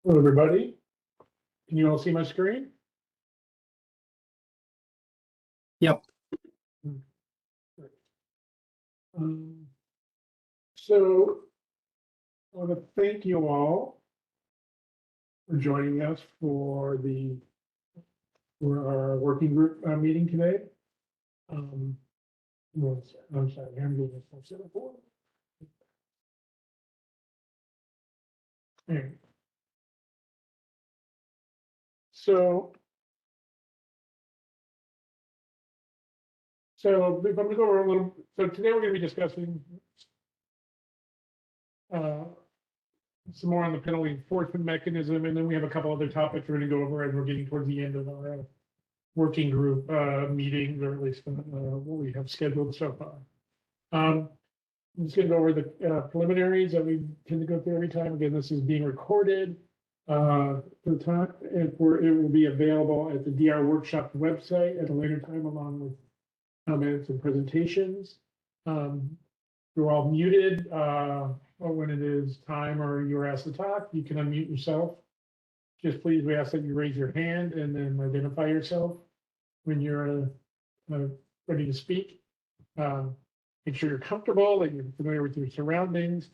Hello, everybody. Can you all see my screen? Yep. So I want to thank you all for joining us for our working group meeting today. I'm sorry, I'm doing this for before. Anyway. So I'm going to go over a little. So today we're going to be discussing some more on the penalty enforcement mechanism, and then we have a couple other topics we're going to go over as we're getting towards the end of our working group meetings, or at least what we have scheduled so far. I'm just going to go over the preliminaries that we tend to go through every time. Again, this is being recorded. For the time, it will be available at the DR Workshop website at a later time, along with comments and presentations. You're all muted, or when it is time or you're asked to talk, you can unmute yourself. Just please, we ask that you raise your hand and then identify yourself when you're ready to speak. Make sure you're comfortable, that you're familiar with your surroundings.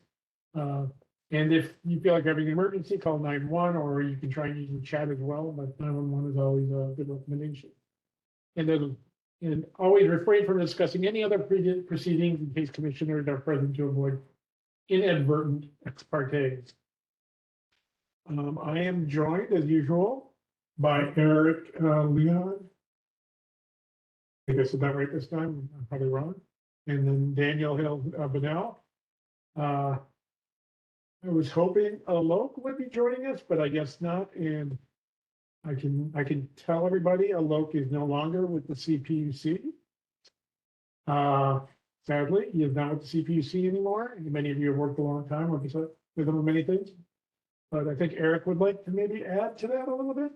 And if you feel like having an emergency, call 911, or you can try and use the chat as well, but 911 is always a good recommendation. And always refrain from discussing any other proceedings in case commissioners are present to avoid inadvertent ex partes. I am joined, as usual, by Eric Leon. I think I said that right this time. I'm probably wrong. And then Daniel Hill Bonnell. I was hoping Alok would be joining us, but I guess not. And I can tell everybody Alok is no longer with the CPUC. Sadly, he is not with the CPUC anymore. And many of you have worked a long time with him on many things. But I think Eric would like to maybe add to that a little bit.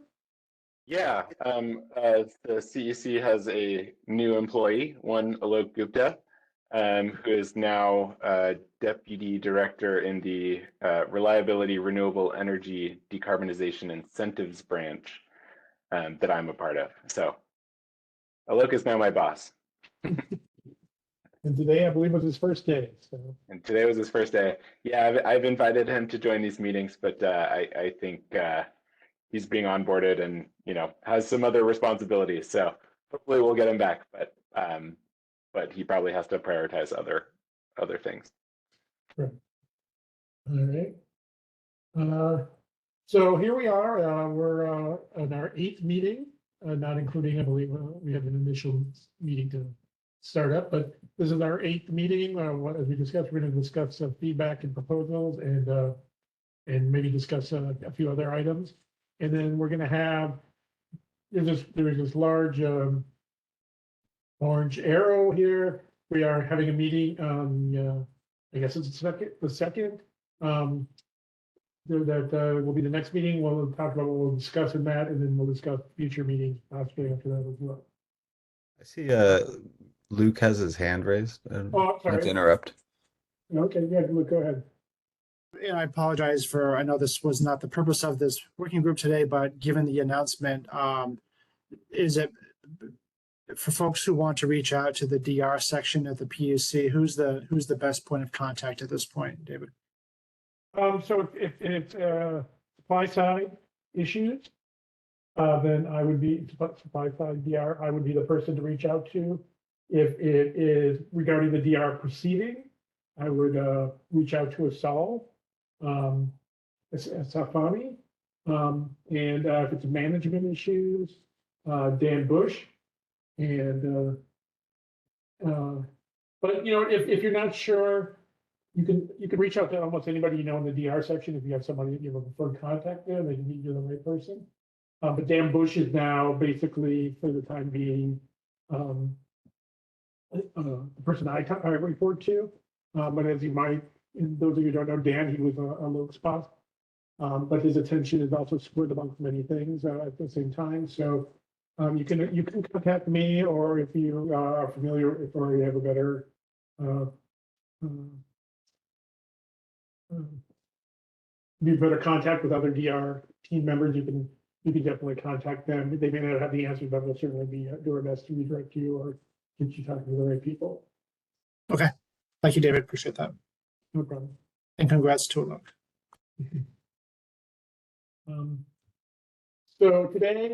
Yeah, the CEC has a new employee, one Alok Gupta, who is now Deputy Director in the Reliability Renewable Energy Decarbonization Incentives branch that I'm a part of. So Alok is now my boss. And today, I believe, was his first day. And today was his first day. Yeah, I've invited him to join these meetings, but I think he's being onboarded and, has some other responsibilities. So hopefully we'll get him back, but he probably has to prioritize other things. Right. All right. So here we are. We're in our 8th meeting, not including, I believe, we have an initial meeting to start up, but this is our 8th meeting. As we discussed, we're going to discuss feedback and proposals, and maybe discuss a few other items. And then we're going to have there's this large orange arrow here. We are having a meeting on I guess it's the second. That will be the next meeting. We'll talk about what we'll discuss in that, and then we'll discuss future meetings possibly after that as well. I see Luke has his hand raised. Oh, sorry. Not to interrupt. Okay, yeah, Luke, go ahead. And I apologize I know this was not the purpose of this working group today, but given the announcement, is it for folks who want to reach out to the DR section of the PUC, who's the best point of contact at this point, David? So if it's supply side issues, then I would be supply side DR. I would be the person to reach out to. If it is regarding the DR proceeding, I would reach out to Asal, Safani, and if it's management issues, Dan Bush, and but if you're not sure. You can reach out to almost anybody in the DR section if you have somebody that you have a preferred contact there. They can meet you the right person. But Dan Bush is now basically, for the time being, the person I report to. But as you might, those of you who don't know Dan, he was a low spot. But his attention is also split amongst many things at the same time. So you can contact me, or if you are familiar, or you have a better be better contact with other DR team members, you can definitely contact them. They may not have the answers, but we'll certainly do our best to redirect you or get you talking to the right people. Thank you, David. Appreciate that. No problem. And congrats to Alok. So today,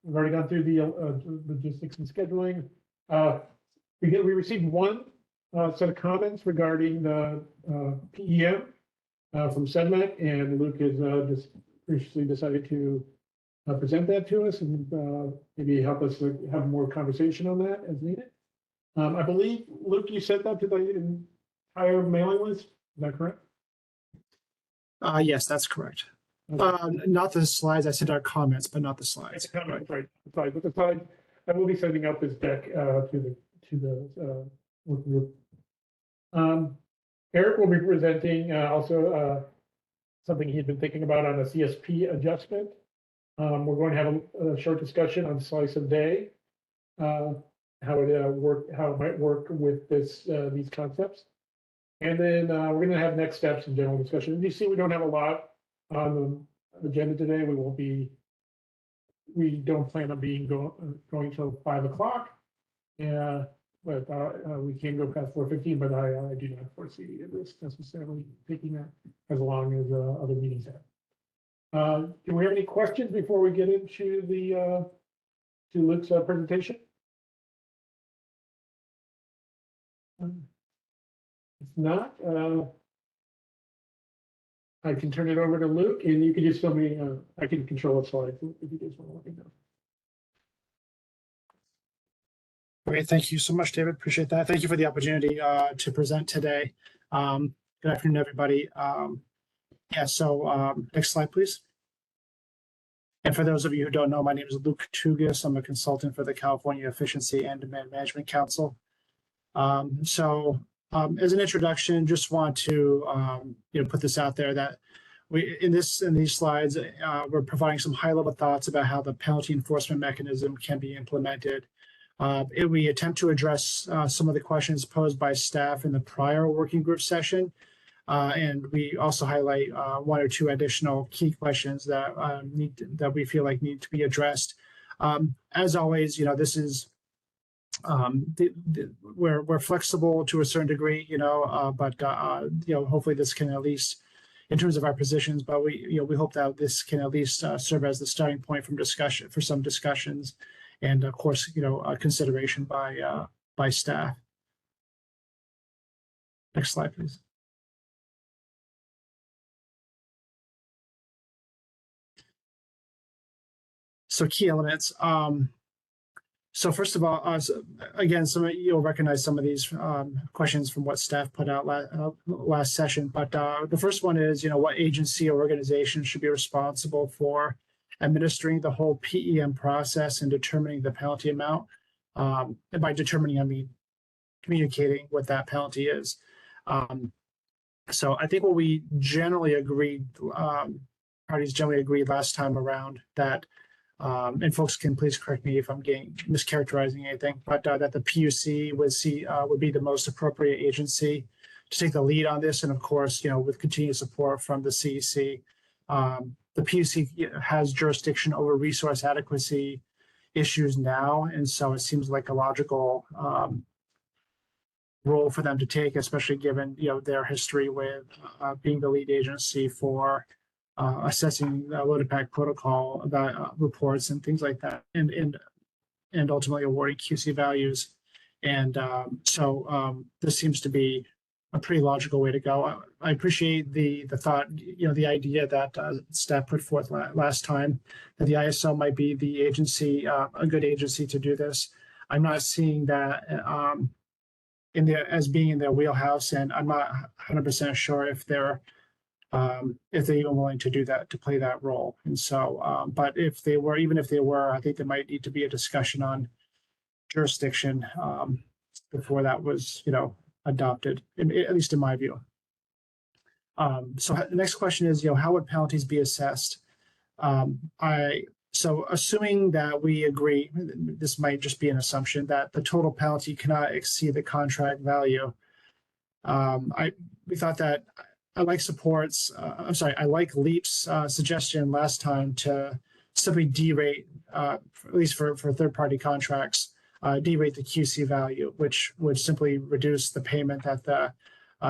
we've already gone through the logistics and scheduling. We received one set of comments regarding the PEM from Sedmet, and Luke has just graciously decided to present that to us and maybe help us have more conversation on that as needed. I believe, Luke, you sent that to the entire mailing list. Is that correct? Yes, that's correct. Not the slides. I sent out comments, but not the slides. Right. But the slide, I will be sending out this deck to the working group. Eric will be presenting also something he'd been thinking about on a CSP adjustment. We're going to have a short discussion on slice of day, how it might work with these concepts. And then we're going to have next steps and general discussion. As you see, we don't have a lot on the agenda today. We don't plan on going till 5 o'clock. Yeah, but we can go past 4:15, but I do not foresee this necessarily taking that as long as other meetings have. Do we have any questions before we get into to Luke's presentation? If not, I can turn it over to Luke, and you can just tell me. I can control the slides if you guys want to let me know. Great. Thank you so much, David. Appreciate that. Thank you for the opportunity to present today. Good afternoon, everybody. Next slide, please. And for those of you who don't know, my name is Luke Tugas. I'm a consultant for the California Efficiency and Demand Management Council. As an introduction, just want to put this out there that in these slides, we're providing some high-level thoughts about how the penalty enforcement mechanism can be implemented. We attempt to address some of the questions posed by staff in the prior working group session, and we also highlight one or two additional key questions that we feel like need to be addressed. As always, this is we're flexible to a certain degree, but hopefully this can at least, in terms of our positions, but we hope that this can at least serve as the starting point for some discussions, and of course, consideration by staff. Next slide, please. So key elements. So first of all, again, you'll recognize some of these questions from what staff put out last session. But the first one is, what agency or organization should be responsible for administering the whole PEM process and determining the penalty amount? And by determining, I mean communicating what that penalty is. So I think what we generally agreed, parties generally agreed last time around that. And folks can please correct me if I'm mischaracterizing anything, but that the PUC would be the most appropriate agency to take the lead on this, and of course, with continued support from the CEC. The PUC has jurisdiction over resource adequacy issues now, and so it seems like a logical role for them to take, especially given their history with being the lead agency for assessing loaded pack protocol about reports and things like that, and ultimately awarding QC values. And this seems to be a pretty logical way to go. I appreciate the thought, the idea that staff put forth last time, that the ISO might be the agency, a good agency to do this. I'm not seeing that as being in their wheelhouse, and I'm not 100% sure if they're even willing to do that, to play that role. And so, but even if they were, I think there might need to be a discussion on jurisdiction before that was, adopted, at least in my view. So the next question is, how would penalties be assessed? So assuming that we agree, this might just be an assumption, that the total penalty cannot exceed the contract value. We thought that I like I like Leap's suggestion last time to simply derate, at least for third-party contracts, derate the QC value, which would simply reduce the payment that the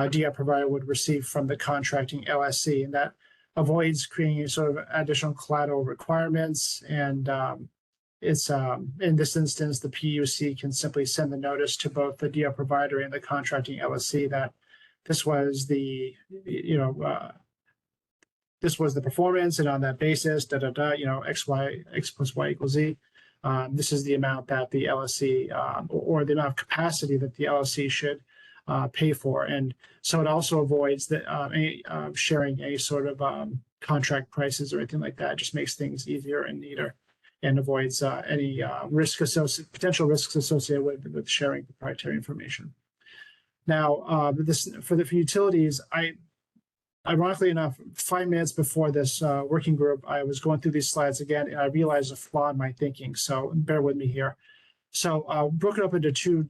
DR provider would receive from the contracting LSC, and that avoids creating sort of additional collateral requirements. And it's in this instance, the PUC can simply send the notice to both the DR provider and the contracting LSC that this was the, this was the performance, and on that basis, X plus Y equals Z. This is the amount that the LSC or the amount of capacity that the LSC should pay for. And so it also avoids sharing any sort of contract prices or anything like that. It just makes things easier and neater, and avoids any potential risks associated with sharing proprietary information. Now, for utilities, ironically enough, 5 minutes before this working group, I was going through these slides again, and I realized a flaw in my thinking. So bear with me here. So broke it up into two.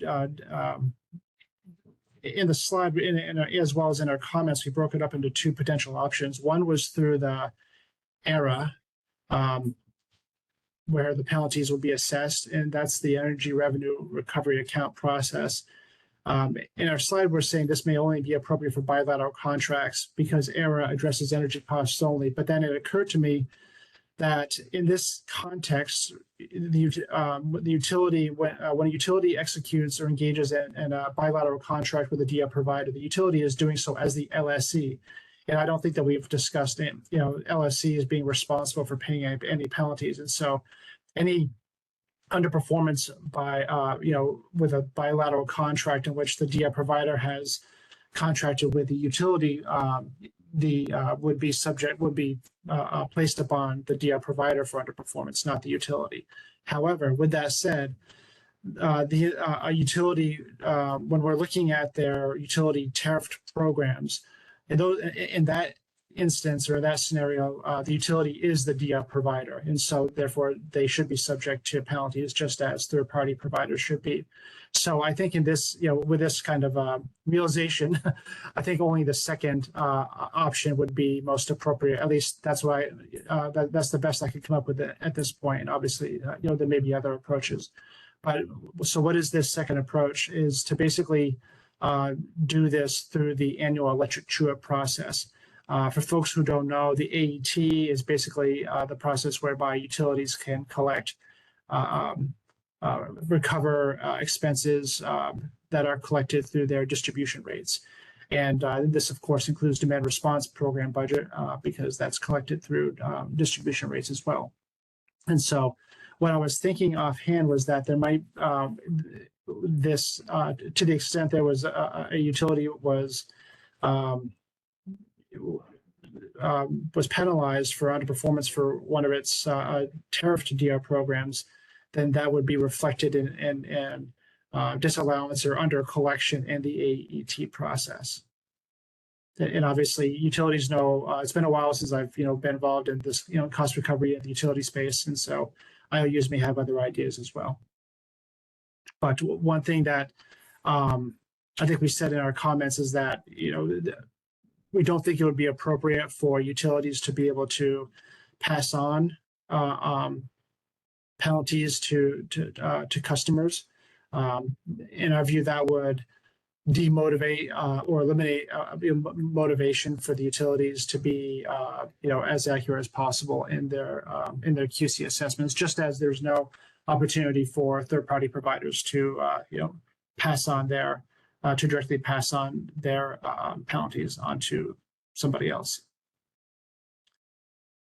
In the slide, as well as in our comments, we broke it up into 2 potential options. One was through the ERA, where the penalties will be assessed, and that's the Energy Revenue Recovery Account process. In our slide, we're saying this may only be appropriate for bilateral contracts because ERA addresses energy costs only. But then it occurred to me that in this context, the utility, when a utility executes or engages in a bilateral contract with a DR provider, the utility is doing so as the LSC. And I don't think that we've discussed it. LSC is being responsible for paying any penalties. And so any underperformance by, with a bilateral contract in which the DR provider has contracted with the utility, would be placed upon the DR provider for underperformance, not the utility. However, with that said, a utility, when we're looking at their utility tariff programs, in that instance or that scenario, the utility is the DR provider, and so therefore they should be subject to penalties just as third-party providers should be. So I think in this, with this kind of realization, I think only the second option would be most appropriate. At least that's why that's the best I could come up with at this point. And obviously, there may be other approaches. But so what is this second approach? Is to basically do this through the annual electric true-up process. For folks who don't know, the AET is basically the process whereby utilities can collect, recover expenses that are collected through their distribution rates. And this, of course, includes demand response program budget because that's collected through distribution rates as well. And so what I was thinking offhand was that there might, to the extent there was a utility was penalized for underperformance for one of its tariff to DR programs, then that would be reflected in disallowance or under collection in the AET process. And obviously, utilities know it's been a while since I've been involved in this cost recovery in the utility space, and so IOUs may have other ideas as well. But one thing that I think we said in our comments is that we don't think it would be appropriate for utilities to be able to pass on penalties to customers. In our view, that would demotivate or eliminate motivation for the utilities to be as accurate as possible in their QC assessments, just as there's no opportunity for third-party providers to pass on their to directly pass on their penalties onto somebody else.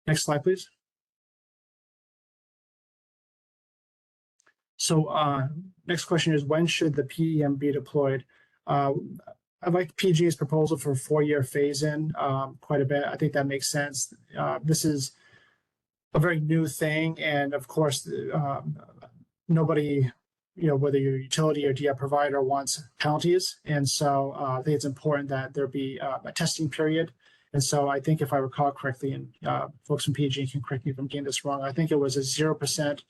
Next slide, please. So next question is, when should the PEM be deployed? I like PG&E's proposal for a 4-year phase-in quite a bit. I think that makes sense. This is a very new thing, and of course, nobody, whether you're a utility or DR provider, wants penalties, and so I think it's important that there be a testing period. And so I think if I recall correctly, and folks from PG&E can correct me if I'm getting this wrong, I think it was a 0%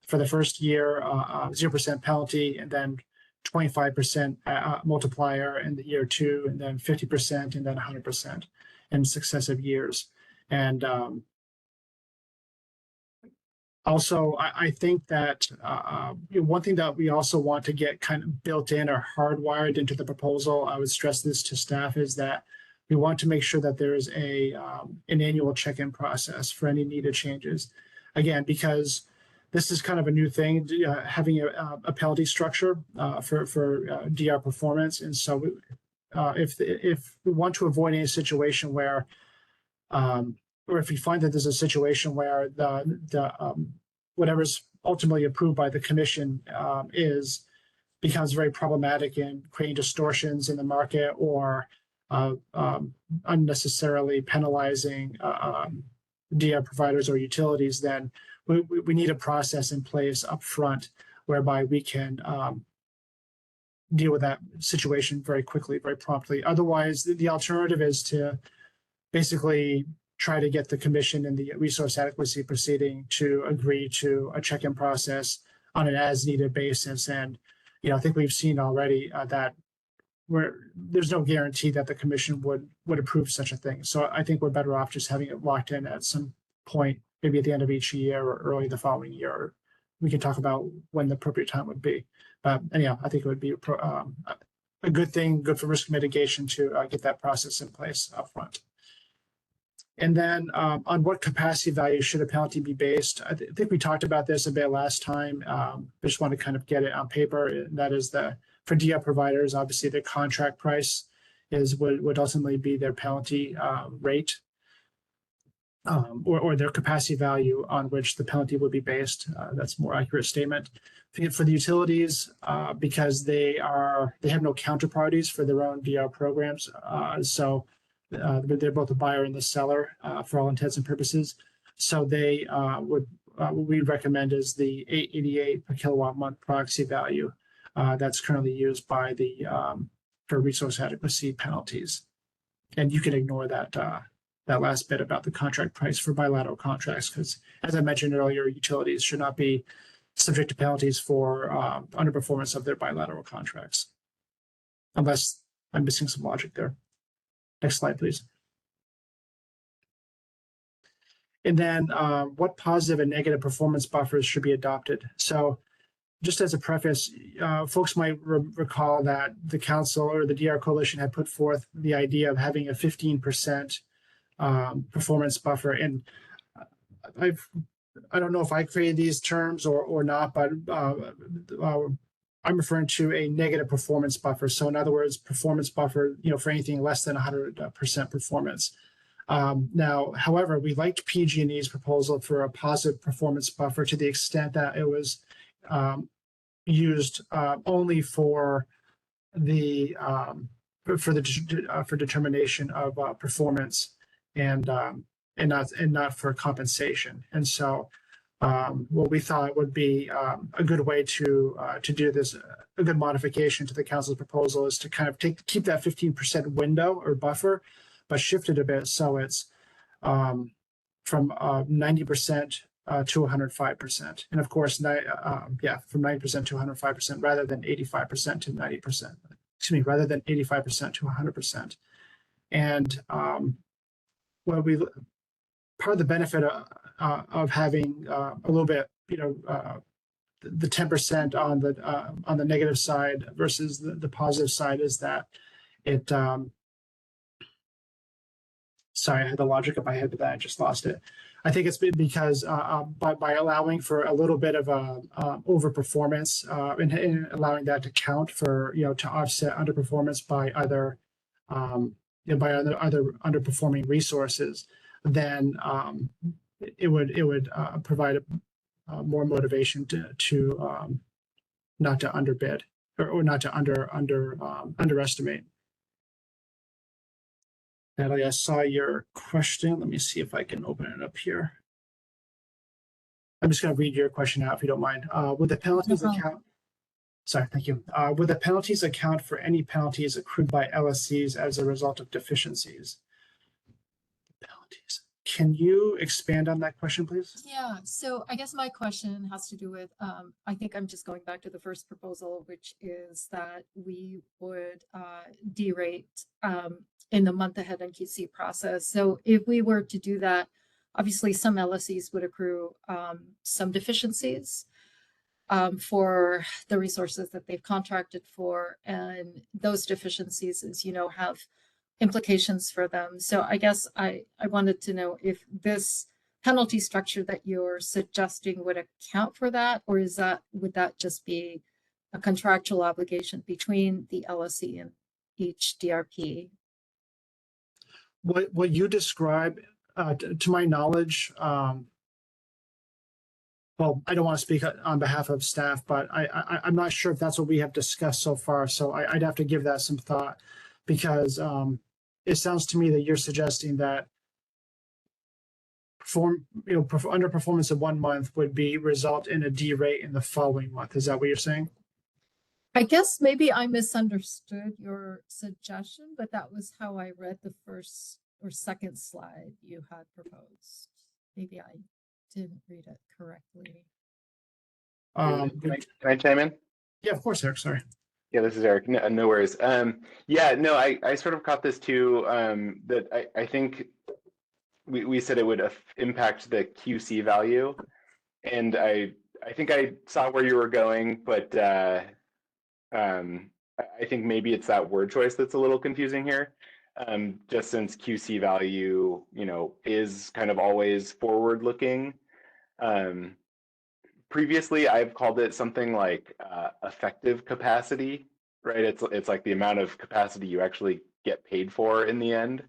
for the first year, 0% penalty, and then 25% multiplier in the year 2, and then 50%, and then 100% in successive years. And also, I think that one thing that we also want to get kind of built in or hardwired into the proposal, I would stress this to staff, is that we want to make sure that there is an annual check-in process for any needed changes. Again, because this is kind of a new thing, having a penalty structure for DR performance. And so if we want to avoid any situation where or if we find that there's a situation where the whatever's ultimately approved by the commission becomes very problematic in creating distortions in the market or unnecessarily penalizing DR providers or utilities, then we need a process in place up front whereby we can deal with that situation very quickly, very promptly. Otherwise, the alternative is to basically try to get the commission and the resource adequacy proceeding to agree to a check-in process on an as-needed basis. And I think we've seen already that there's no guarantee that the commission would approve such a thing. So I think we're better off just having it locked in at some point, maybe at the end of each year or early the following year. We can talk about when the appropriate time would be. But anyhow, I think it would be a good thing, good for risk mitigation to get that process in place up front. And then on what capacity value should a penalty be based? I think we talked about this a bit last time. I just want to kind of get it on paper. And that is for DR providers, obviously the contract price would ultimately be their penalty rate or their capacity value on which the penalty would be based. That's a more accurate statement. For the utilities, because they have no counterparties for their own DR programs. So they're both the buyer and the seller for all intents and purposes. So they what we recommend is the 888 per kilowatt month proxy value that's currently used by for resource adequacy penalties. And you can ignore that last bit about the contract price for bilateral contracts, because as I mentioned earlier, utilities should not be subject to penalties for underperformance of their bilateral contracts, unless I'm missing some logic there. Next slide, please. And then what positive and negative performance buffers should be adopted? So just as a preface, folks might recall that the council or the DR coalition had put forth the idea of having a 15% performance buffer. And I don't know if I created these terms or not, but I'm referring to a negative performance buffer. So in other words, performance buffer, for anything less than 100% performance. Now, however, we liked PG&E's proposal for a positive performance buffer to the extent that it was used only for determination of performance and not for compensation. And so what we thought would be a good way to do this, a good modification to the council's proposal, is to kind of keep that 15% window or buffer, but shift it a bit so it's from 90% to 105%. And of course, from 90% to 105% rather than 85% to 90%. Excuse me, rather than 85% to 100%. And part of the benefit of having a little bit, the 10% on the negative side versus the positive side is that it. Sorry, I had the logic in my head, but then I just lost it. I think it's because by allowing for a little bit of overperformance and allowing that to count for to offset underperformance by other underperforming resources, then it would provide more motivation to not to underbid or not to underestimate. Natalie, I saw your question. Let me see if I can open it up here. I'm just going to read your question out if you don't mind. Would the penalties account? Sorry, thank you. Would the penalties account for any penalties accrued by LSCs as a result of deficiencies? Penalties can you expand on that question, please? Yeah, so I guess my question has to do with, I think I'm just going back to the first proposal, which is that we would derate in the month ahead and QC process. So if we were to do that, obviously some LSEs would accrue some deficiencies for the resources that they've contracted for, and those deficiencies, as you know, have implications for them. So I guess I wanted to know if this penalty structure that you're suggesting would account for that, or would that just be a contractual obligation between the LSE and each DRP? What you describe, to my knowledge, well, I don't want to speak on behalf of staff, but I'm not sure if that's what we have discussed so far. So I'd have to give that some thought, because it sounds to me that you're suggesting that underperformance of 1 month would result in a derate in the following month. Is that what you're saying? I guess maybe I misunderstood your suggestion, but that was how I read the first or second slide you had proposed. Maybe I didn't read it correctly. Can I chime in? Yeah, of course, Eric. Sorry. Yeah, this is Eric. No worries. Yeah, no, I sort of caught this too. That I think we said it would impact the QC value, and I think I saw where you were going, but I think maybe it's that word choice that's a little confusing here. Just since QC value, is kind of always forward-looking. Previously, I've called it something like effective capacity, right? It's like the amount of capacity you actually get paid for in the end.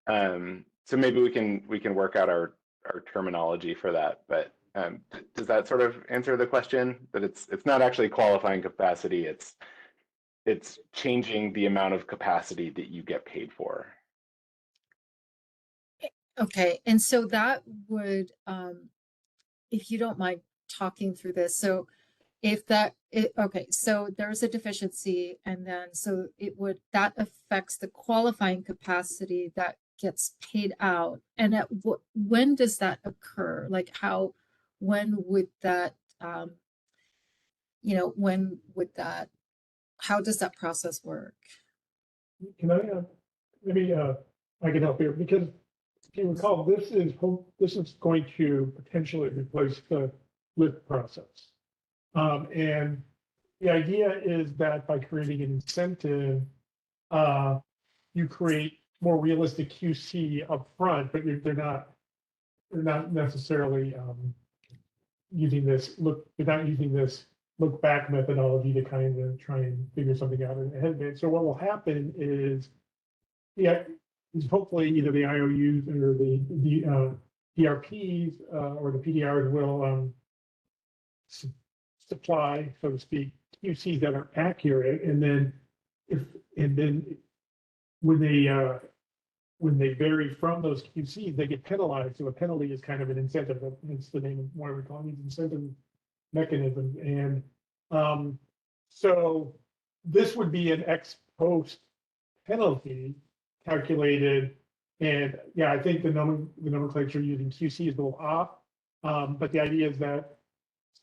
So maybe we can work out our terminology for that. But does that sort of answer the question? That it's not actually qualifying capacity. It's changing the amount of capacity that you get paid for. Okay, and so that would, if you don't mind talking through this, so if okay, so there's a deficiency, and then so that affects the qualifying capacity that gets paid out, and when does that occur? Like when would that, how does that process work? Can I, maybe I can help here, because if you recall, this is going to potentially replace the lift process. And the idea is that by creating an incentive, you create more realistic QC up front, but they're not necessarily using this look back methodology to kind of try and figure something out ahead. So what will happen is, hopefully either the IOUs or the DRPs or the PDRs will supply, so to speak, QCs that are accurate, and then when they vary from those QCs, they get penalized. So a penalty is kind of an incentive. That's the name of what we're calling these incentive mechanisms. And so this would be an ex post penalty calculated. And yeah, I think the nomenclature using QC is a little off. But the idea is that,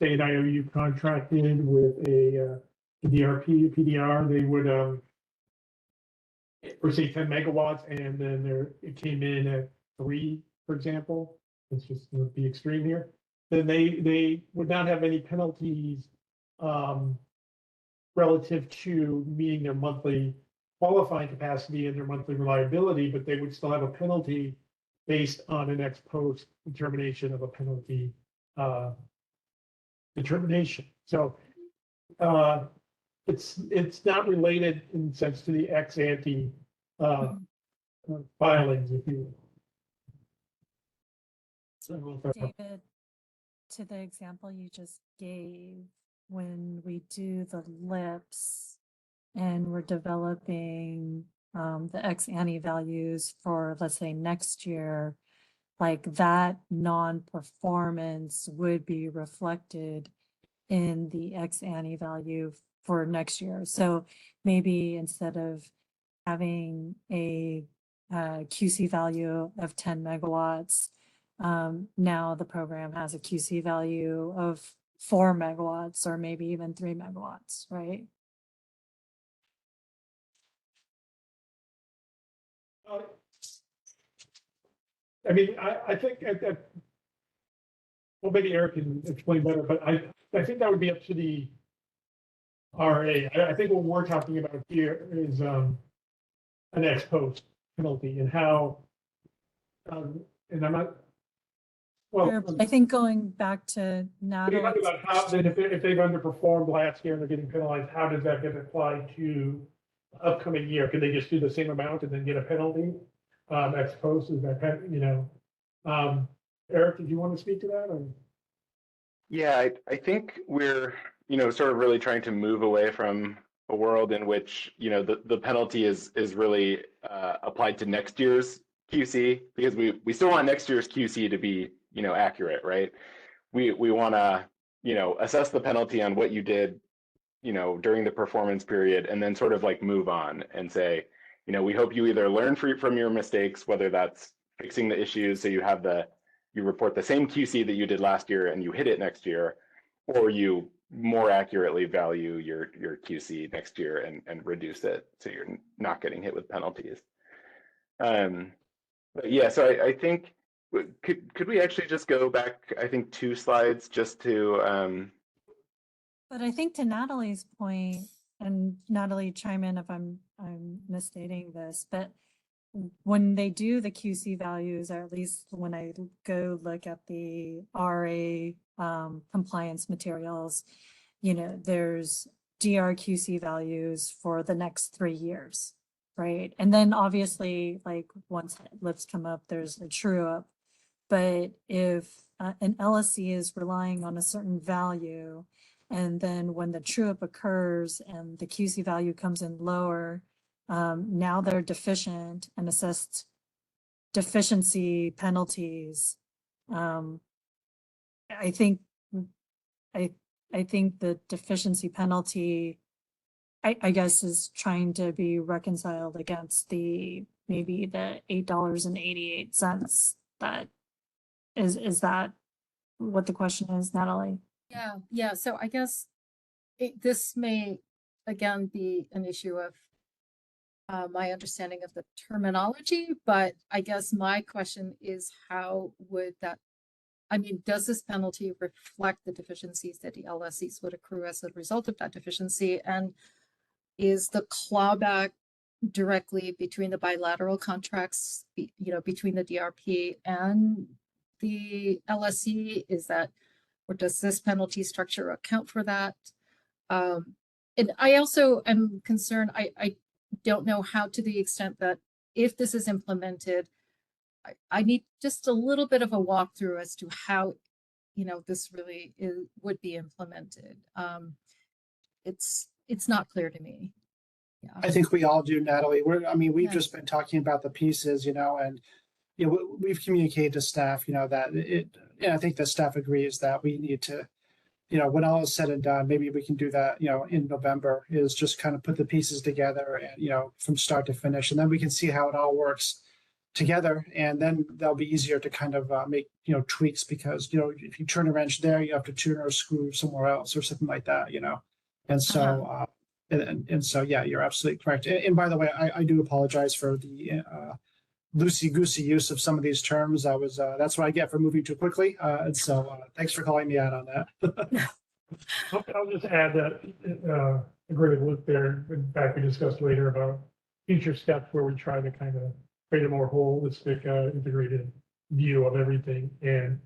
say, an IOU contracted with a DRP, PDR, they would, for say 10 megawatts, and then it came in at 3, for example. Let's just be extreme here. Then they would not have any penalties relative to meeting their monthly qualifying capacity and their monthly reliability, but they would still have a penalty based on an ex post determination of a penalty determination. So it's not related in the sense to the ex ante filings, if you will. David, to the example you just gave, when we do the LIPS and we're developing the ex ante values for, let's say, next year, like that non-performance would be reflected in the ex ante value for next year. So maybe instead of having a QC value of 10 megawatts. Now the program has a QC value of 4 megawatts or maybe even 3 megawatts, right? I mean, I think that, well, maybe Eric can explain better, but I think that would be up to the RA. I think what we're talking about here is an ex post penalty and how, and I'm not, well. Sure, I think going back to We're Natalie. talking about how, then if they've underperformed last year and they're getting penalized, how does that get applied to upcoming year? Can they just do the same amount and then get a penalty? Ex post, is that, you know, Eric, did you want to speak to that? Or? Yeah, I think we're, sort of really trying to move away from a world in which, the penalty is really applied to next year's QC, because we still want next year's QC to be, accurate, right? We want to, assess the penalty on what you did, during the performance period, and then sort of like move on and say, we hope you either learn from your mistakes, whether that's fixing the issues so you report the same QC that you did last year and you hit it next year, or you more accurately value your QC next year and reduce it so you're not getting hit with penalties. But yeah, so I think, could we actually just go back, I think 2 slides just to, But I think to Natalie's point, and Natalie, chime in if I'm misstating this, but when they do the QC values, or at least when I go look at the RA compliance materials, there's DRQC values for the next 3 years, right? And then obviously, like once LIPs come up, there's a true up. But if an LSC is relying on a certain value, and then when the true up occurs and the QC value comes in lower, now they're deficient and assessed deficiency penalties. I think the deficiency penalty, I guess, is trying to be reconciled against maybe the $8.88. That is that what the question is, Natalie? Yeah. So I guess this may again be an issue of my understanding of the terminology, but I guess my question is, how would that, I mean, does this penalty reflect the deficiencies that the LSCs would accrue as a result of that deficiency? And is the clawback directly between the bilateral contracts, between the DRP and the LSC? Is that, or does this penalty structure account for that? And I also am concerned, I don't know how, to the extent that if this is implemented, I need just a little bit of a walkthrough as to how, this really would be implemented. It's not clear to me. Yeah. I think we all do, Natalie. We've Yeah. just been talking about the pieces, and we've communicated to staff, that and I think the staff agrees that we need to, when all is said and done, maybe we can do that, in November, is just kind of put the pieces together and, from start to finish, and then we can see how it all works together, and then that'll be easier to kind of make, tweaks, because, if you turn a wrench there, you have to turn a screw somewhere else or something like that, and so, and so, yeah, you're absolutely correct. And by the way, I do apologize for the loosey-goosey use of some of these terms. That's what I get for moving too quickly. And so thanks for calling me out on that. I'll just add that, agree with Luke there. In fact, we discussed later about future steps where we try to kind of create a more holistic, integrated view of everything. And,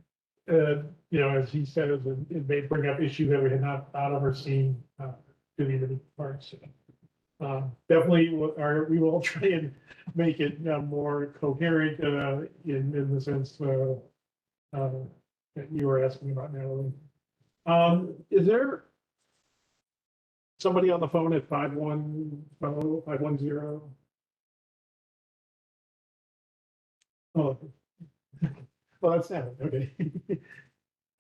as he said, it may bring up issues that we had not thought of or seen to the individual parts. Definitely, we will try and make it more coherent in the sense that you were asking about, Natalie. Is there somebody on the phone at 510? Oh, well, that's Natalie. Okay.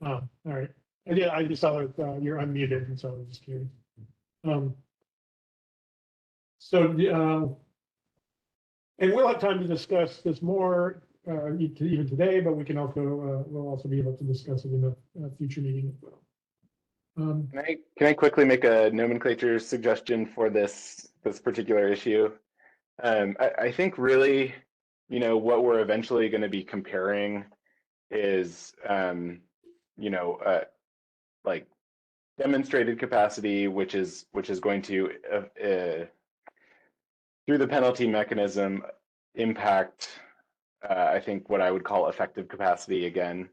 All right. Yeah, I just saw that you're unmuted, and so I was just curious. So And we'll have time to discuss this more, even today, but we can also, we'll also be able to discuss it in a future meeting as well. Can I quickly make a nomenclature suggestion for this particular issue? I think really, what we're eventually going to be comparing is, like demonstrated capacity, which is going to, through the penalty mechanism, impact, I think, what I would call effective capacity again.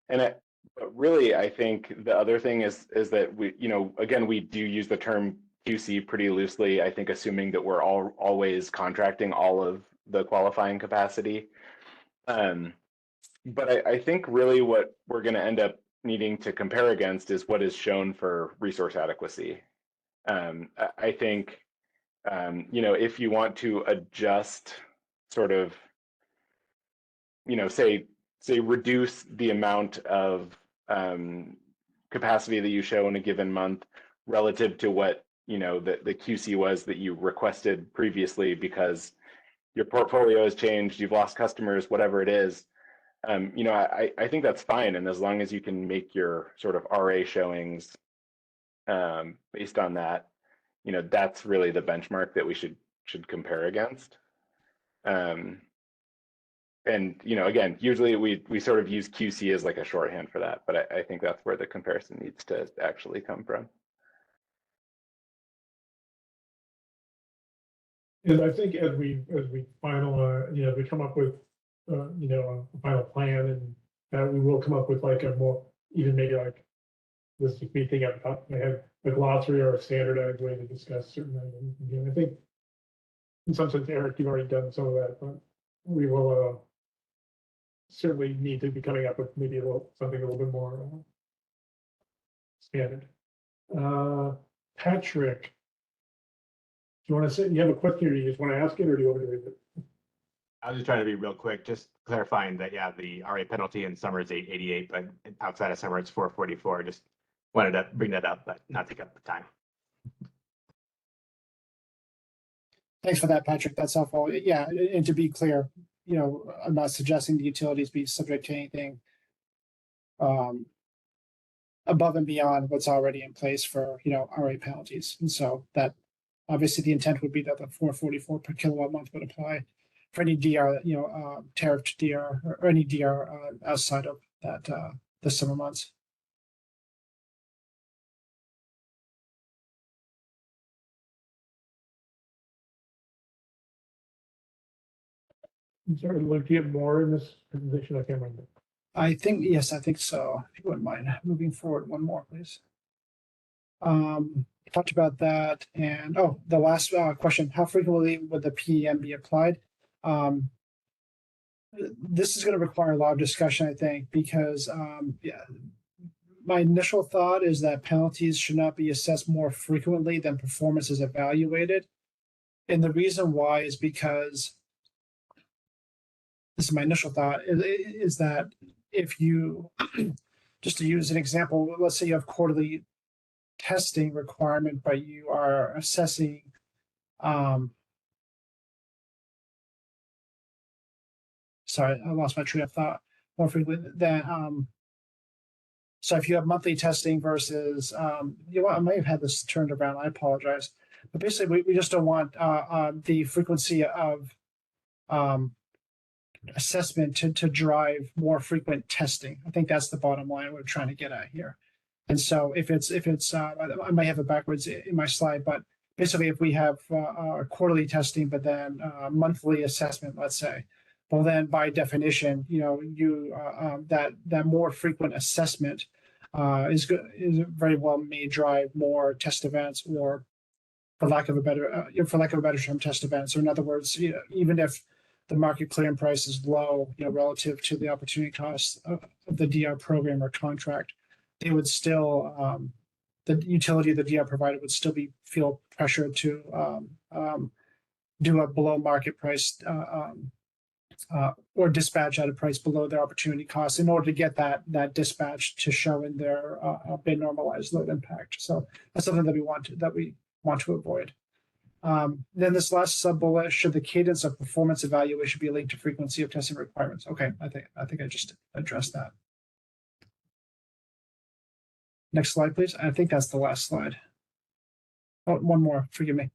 And but really, I think the other thing is that we, again, we do use the term QC pretty loosely, I think, assuming that we're always contracting all of the qualifying capacity. But I think really what we're going to end up needing to compare against is what is shown for resource adequacy. I think, if you want to adjust sort of, say reduce the amount of capacity that you show in a given month relative to what, the QC was that you requested previously because your portfolio has changed, you've lost customers, whatever it is. I think that's fine. And as long as you can make your sort of RA showings based on that, that's really the benchmark that we should compare against. And, again, usually we sort of use QC as like a shorthand for that, but I think that's where the comparison needs to actually come from. And I think as we final, we come up with, a final plan, and we will come up with like a more, even maybe like, this is me thinking up top of my head, a glossary or a standardized way to discuss certain items. I think in some sense, Eric, you've already done some of that, but we will certainly need to be coming up with maybe something a little bit more standard. Patrick, do you want to say, you have a question, or you just want to ask it, or do you want me to read it? I was just trying to be real quick, just clarifying that, yeah, the RA penalty in summer is 888, but outside of summer it's 444. Just wanted to bring that up, but not take up the time. Thanks for that, Patrick. That's helpful. Yeah, and to be clear, I'm not suggesting the utilities be subject to anything above and beyond what's already in place for, RA penalties. And so that obviously the intent would be that the 444 per kilowatt month would apply for any DR, tariff DR or any DR outside of that the summer months. I'm sorry, Luke, do you have more in this presentation? I can't remember. I think, yes, I think so. If you wouldn't mind moving forward one more, please. Talked about that. And the last question, how frequently would the PEM be applied? This is going to require a lot of discussion, I think, because my initial thought is that penalties should not be assessed more frequently than performance is evaluated. And the reason why is because, this is my initial thought, is that if you, just to use an example, let's say you have quarterly testing requirement, but you are assessing sorry, I lost my train of thought more frequently than so if you have monthly testing versus I may have had this turned around, I apologize. But basically we just don't want the frequency of assessment to drive more frequent testing. I think that's the bottom line we're trying to get at here. And so if it's I might have it backwards in my slide, but basically if we have quarterly testing, but then monthly assessment, let's say, well then by definition, that more frequent assessment is very well may drive more test events, or for lack of a better term, test events. Or in other words, even if the market clearing price is low, relative to the opportunity cost of the DR program or contract, they would still, the utility the DR provider would still feel pressured to do a below market price or dispatch at a price below their opportunity cost in order to get that dispatch to show in their bid normalized load impact. So that's something that we want to avoid. Then this last sub bullet, should the cadence of performance evaluation be linked to frequency of testing requirements? Okay, I think I just addressed that. Next slide, please. I think that's the last slide. Oh, one more, forgive me.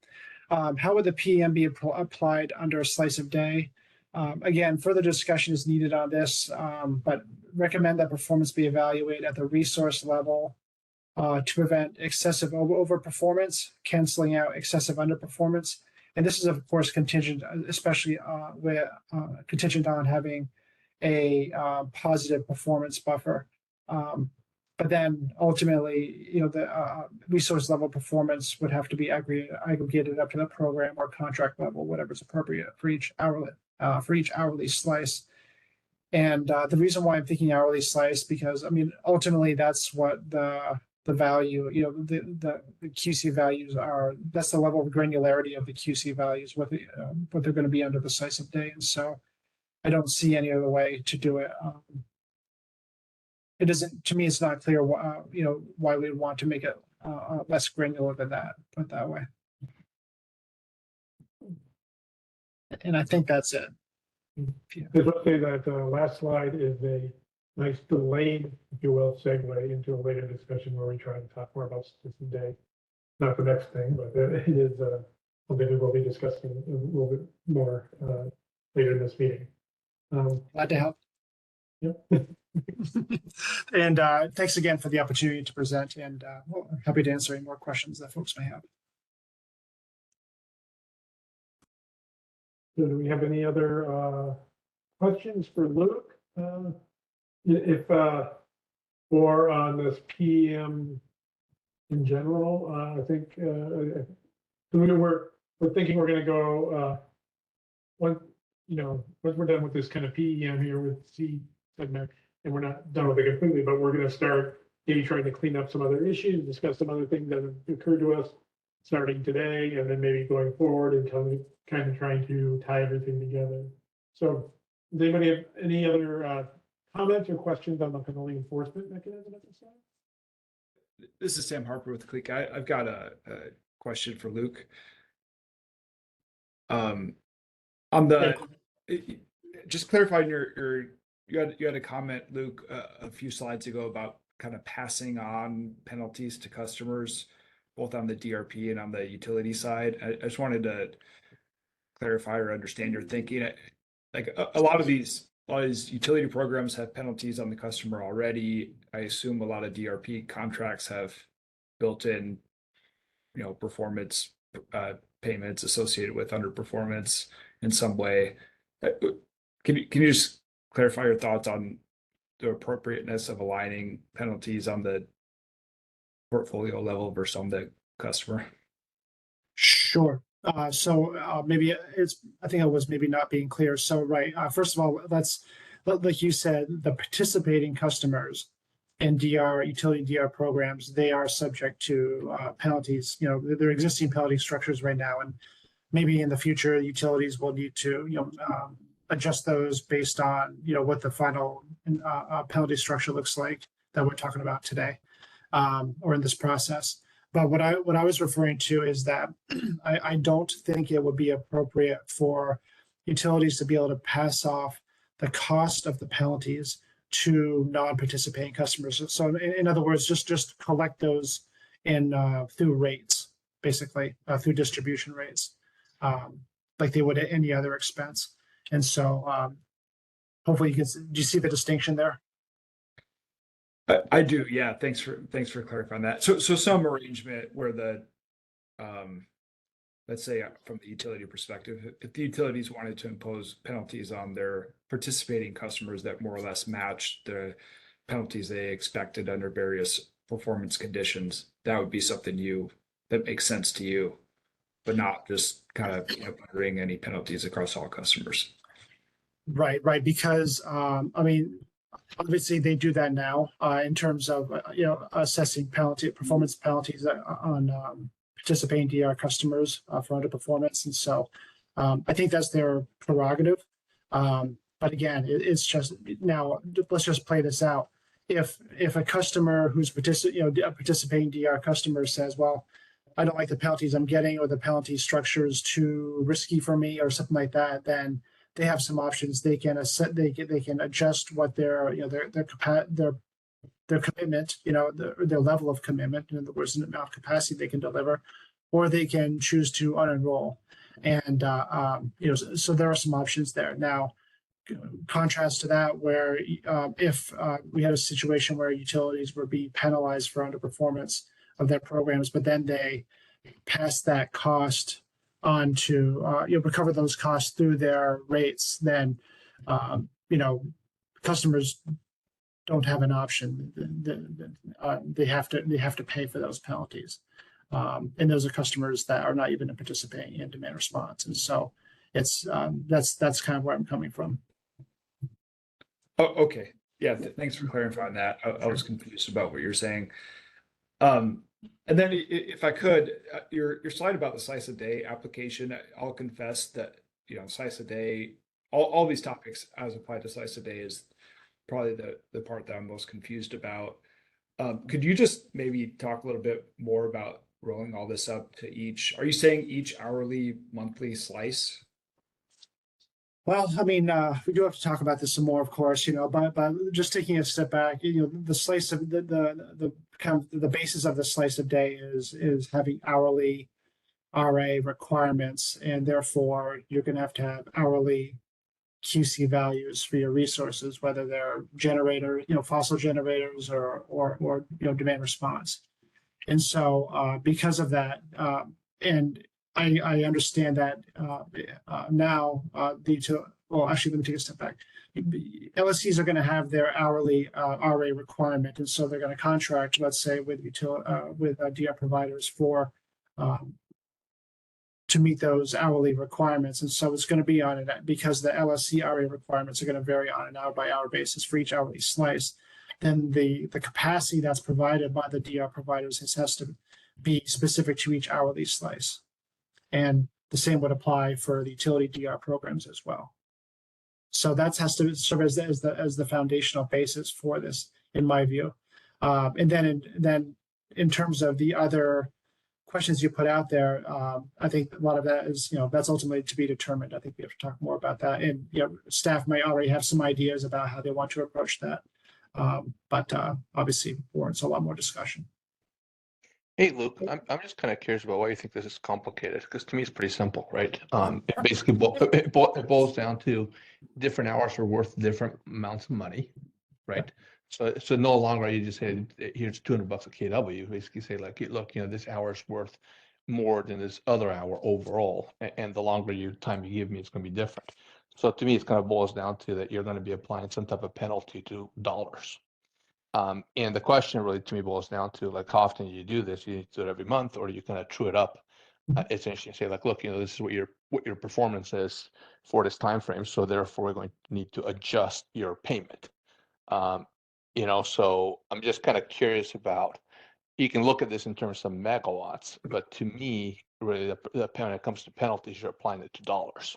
How would the PM be applied under a slice of day? Again, further discussion is needed on this, but recommend that performance be evaluated at the resource level to prevent excessive overperformance, canceling out excessive underperformance. And this is, of course, contingent, especially contingent on having a positive performance buffer. But then ultimately, the resource level performance would have to be aggregated up to the program or contract level, whatever's appropriate for each hourly slice. And the reason why I'm thinking hourly slice, because I mean, ultimately, that's what the value, the QC values are. That's the level of granularity of the QC values, what they're going to be under the slice of day. And so, I don't see any other way to do it. It isn't, to me, it's not clear why we would want to make it less granular than that, put it that way. And I think that's it. Let's say that last slide is a nice delayed, if you will, segue into a later discussion where we try to talk more about system day. Not the next thing, but it is something we will be discussing a little bit more later in this meeting. Glad to help. Yep. And thanks again for the opportunity to present, and I'm happy to answer any more questions that folks may have. So do we have any other questions for Luke? If or on this PM in general, I think we're thinking we're going to go once we're done with this kind of PEM here with C segment, and we're not done with it completely, but we're going to start maybe trying to clean up some other issues, discuss some other things that have occurred to us starting today, and then maybe going forward and kind of trying to tie everything together. So does anybody have any other comments or questions on the penalty enforcement mechanism at this time? This is Sam Harper with Click. I've got a question for Luke. On the just clarifying you had a comment, Luke, a few slides ago about kind of passing on penalties to customers, both on the DRP and on the utility side. I just wanted to clarify or understand your thinking. Like a lot of these utility programs have penalties on the customer already. I assume a lot of DRP contracts have built-in, performance payments associated with underperformance in some way. Can you just clarify your thoughts on the appropriateness of aligning penalties on the portfolio level versus on the customer? Sure. So maybe I think I was maybe not being clear. So, right. First of all, like you said, the participating customers in utility DR programs, they are subject to penalties. There are existing penalty structures right now, and maybe in the future, utilities will need to, adjust those based on, what the final penalty structure looks like that we're talking about today, or in this process. But what I was referring to is that I don't think it would be appropriate for utilities to be able to pass off the cost of the penalties to non-participating customers. So in other words, just collect those through rates, basically through distribution rates, like they would at any other expense. And so hopefully do you see the distinction there? I do, yeah. Thanks for clarifying that. So some arrangement where the let's say from the utility perspective, if the utilities wanted to impose penalties on their participating customers that more or less match the penalties they expected under various performance conditions, that would be something that makes sense to you, but not just kind of putting any penalties across all customers. Right. Because obviously they do that now in terms of assessing performance penalties on participating DR customers for underperformance, and so I think that's their prerogative. But again, it's just now. Let's just play this out. If a customer who's a participating DR customer says, "Well, I don't like the penalties I'm getting, or the penalty structure is too risky for me, or something like that, then they have some options. They can they can adjust what their, their commitment, their level of commitment, in other words, the amount of capacity they can deliver, or they can choose to unenroll. And so there are some options there. Now, contrast to that, where if we had a situation where utilities were being penalized for underperformance of their programs, but then they pass that cost on to recover those costs through their rates, then customers don't have an option. They have to pay for those penalties, and those are customers that are not even participating in demand response. And so it's that's kind of where I'm coming from. Oh, okay. Yeah, thanks for clarifying that. I was confused about what you're saying. And then if I could, your slide about the slice a day application, I'll confess that, slice a day, all these topics as applied to slice a day is probably the part that I'm most confused about. Could you just maybe talk a little bit more about rolling all this up to are you saying each hourly, monthly slice? Well, I mean, we do have to talk about this some more, of course, but just taking a step back, the slice of the kind of the basis of the slice of day is having hourly RA requirements, and therefore you're going to have hourly QC values for your resources, whether they're fossil generators or demand response. And so because of that, and I understand that now actually, let me take a step back. LSCs are going to have their hourly RA requirement, and so they're going to contract, let's say, with DR providers for to meet those hourly requirements. And so it's going to be on it, because the LSC RA requirements are going to vary on an hour-by-hour basis for each hourly slice. Then the capacity that's provided by the DR providers has to be specific to each hourly slice. And the same would apply for the utility DR programs as well. So that has to serve as the foundational basis for this, in my view. And then in terms of the other questions you put out there, I think a lot of that is, that's ultimately to be determined. I think we have to talk more about that. And, staff may already have some ideas about how they want to approach that. But obviously warrants a lot more discussion. Hey, Luke, I'm just kind of curious about why you think this is complicated, because to me it's pretty simple, right? It basically it boils down to different hours are worth different amounts of money, right? So no longer you just say, here's $200 a kW. You basically say, like, look, this hour is worth more than this other hour overall, and the longer time you give me, it's going to be different. So to me, it kind of boils down to that you're going to be applying some type of penalty to dollars. And the question really to me boils down to, like, how often you do this? You need to do it every month, or you kind of true it up. Essentially say, like, look, this is what your performance is for this time frame, so therefore we're going to need to adjust your payment. So I'm just kind of curious about. You can look at this in terms of megawatts, but to me, really, when it comes to penalties, you're applying it to dollars.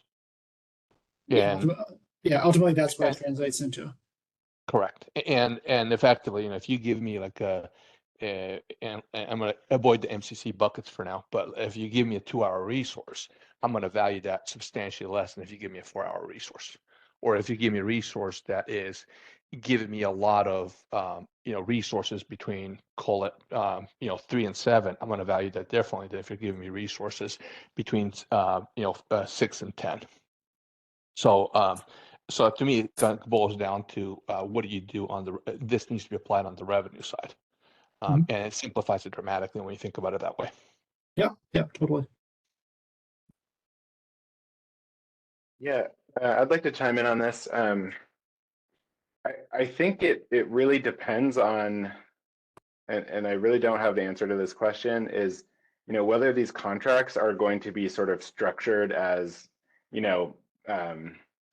Ultimately, that's what it translates into. Correct. And effectively, if you give me like and I'm going to avoid the MCC buckets for now, but if you give me a 2-hour resource, I'm going to value that substantially less than if you give me a 4-hour resource. Or if you give me a resource that is giving me a lot of, resources between, call it, 3 and 7, I'm going to value that differently than if you're giving me resources between, 6 and 10. So to me, it kind of boils down to what do you do on this needs to be applied on the revenue side. And it simplifies it dramatically when you think about it that way. Yeah, totally. Yeah, I'd like to chime in on this. I think it really depends on, and I really don't have the answer to this question, is, whether these contracts are going to be sort of structured as,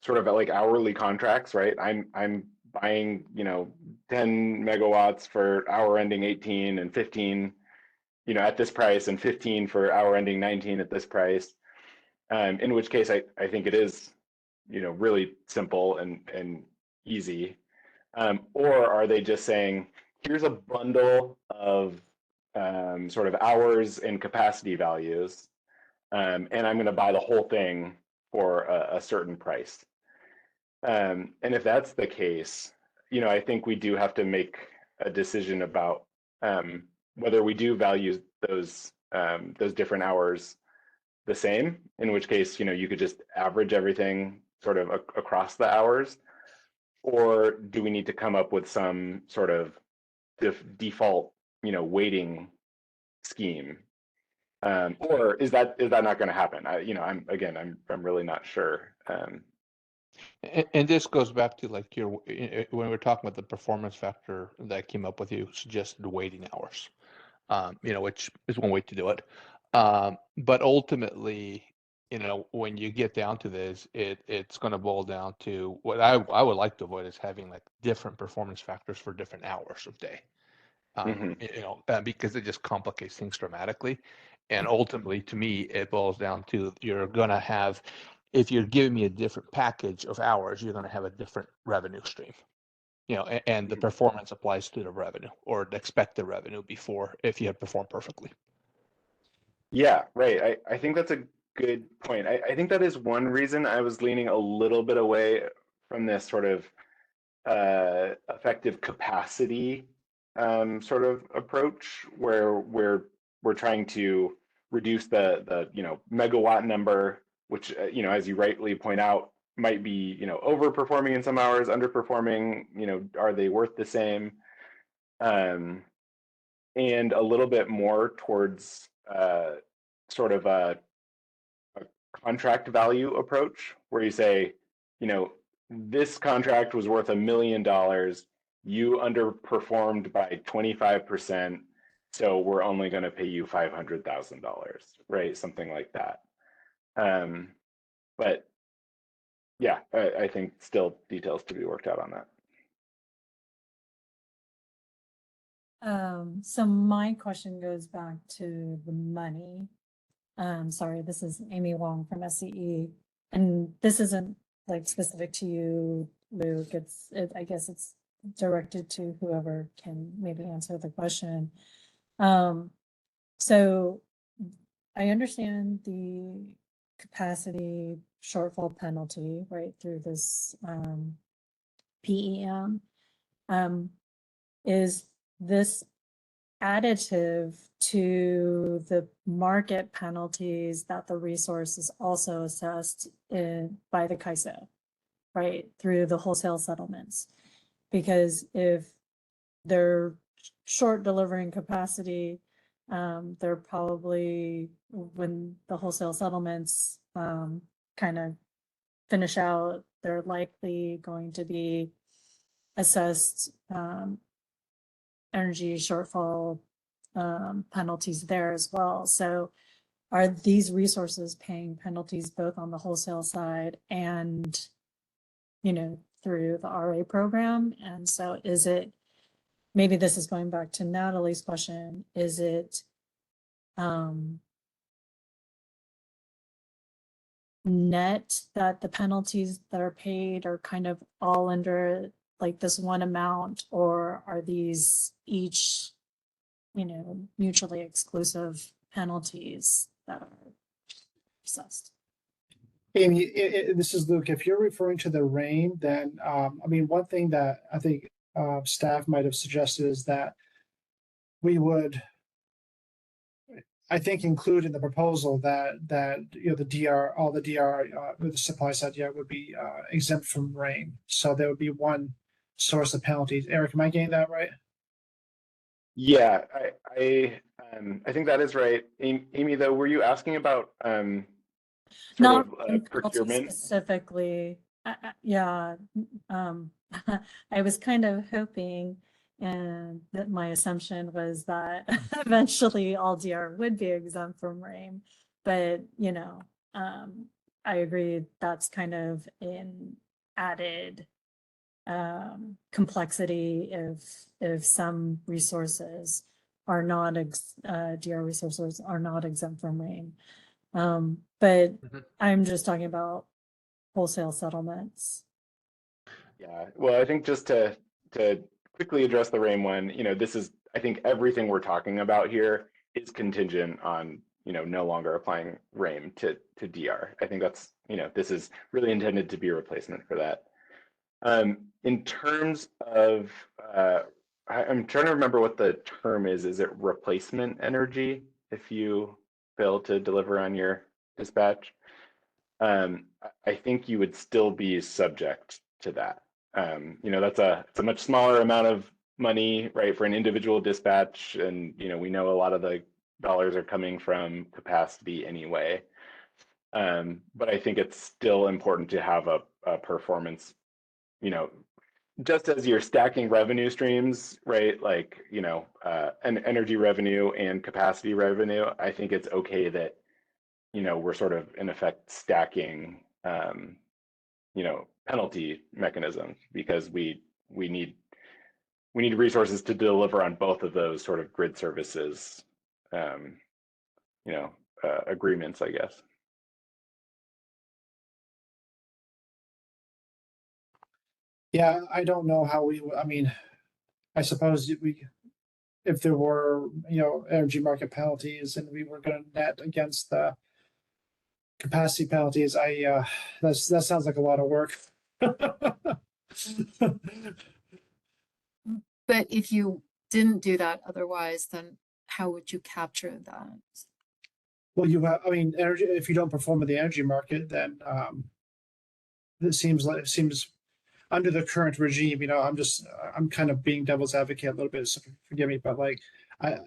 sort of like hourly contracts, right? I'm buying, 10 megawatts for hour ending 18 and 15, at this price, and 15 for hour ending 19 at this price. In which case I think it is, really simple and easy. Or are they just saying, here's a bundle of sort of hours and capacity values, and I'm going to buy the whole thing for a certain price. And if that's the case, I think we do have to make a decision about whether we do value those different hours the same, in which case, you could just average everything sort of across the hours, or do we need to come up with some sort of default, weighting scheme? Or is that not going to happen? I'm really not sure. And this goes back to like when we're talking about the performance factor that I came up with, you suggested waiting hours, which is one way to do it. But ultimately, when you get down to this, it's going to boil down to what I would like to avoid is having like different performance factors for different hours of day. Because it just complicates things dramatically. And ultimately, to me, it boils down to you're going to have, if you're giving me a different package of hours, you're going to have a different revenue stream. And the performance applies to the revenue or the expected revenue before if you had performed perfectly. Yeah, right. I think that's a good point. I think that is one reason I was leaning a little bit away from this sort of effective capacity sort of approach where we're trying to reduce the megawatt number, which as you rightly point out might be overperforming in some hours, underperforming, are they worth the same, and a little bit more towards sort of a contract value approach where you say, this contract was worth $1 million. You underperformed by 25%. So we're only going to pay you $500,000, right? Something like that. But yeah, I think still details to be worked out on that. So my question goes back to the money. Sorry, this is Amy Wong from SCE, and this isn't like specific to you, Luke. I guess it's directed to whoever can maybe answer the question. So I understand the capacity shortfall penalty, right, through this PEM. Is this additive to the market penalties that the resource is also assessed by the CAISO, right, through the wholesale settlements? Because if they're short delivering capacity, they're probably, when the wholesale settlements kind of finish out, they're likely going to be assessed energy shortfall penalties there as well. So are these resources paying penalties both on the wholesale side and, through the RA program? And so is it, maybe this is going back to Natalie's question, is it net that the penalties that are paid are kind of all under like this one amount, or are these each, mutually exclusive penalties that are assessed? Amy, this is Luke. If you're referring to the rain, then one thing that I think staff might have suggested is that we would, I think, include in the proposal that the DR, all the DR with the supply side, would be exempt from rain. So there would be one source of penalties. Eric, am I getting that right? Yeah, I think that is right. Amy, though, were you asking about Not procurement specifically? Yeah, I was kind of hoping, and that my assumption was that eventually all DR would be exempt from rain, but I agree that's kind of an added complexity if some resources are not DR resources are not exempt from rain. But I'm just talking about wholesale settlements. Yeah, well, I think just to quickly address the RAIM one, this is, I think everything we're talking about here is contingent on, no longer applying RAIM to DR. I think that's, this is really intended to be a replacement for that. In terms of, I'm trying to remember what the term is. Is it replacement energy if you fail to deliver on your dispatch? I think you would still be subject to that. It's a much smaller amount of money, right, for an individual dispatch, and we know a lot of the dollars are coming from capacity anyway. But I think it's still important to have a performance, just as you're stacking revenue streams, right? Like, an energy revenue and capacity revenue, I think it's okay that, we're sort of in effect stacking, penalty mechanisms, because we need resources to deliver on both of those sort of grid services, agreements, I guess. Yeah, I don't know how I mean, I suppose if there were, energy market penalties and we were going to net against the capacity penalties, that sounds like a lot of work. But if you didn't do that otherwise, then how would you capture that? Well, energy, if you don't perform in the energy market, then it seems under the current regime, I'm kind of being devil's advocate a little bit, so forgive me, but like,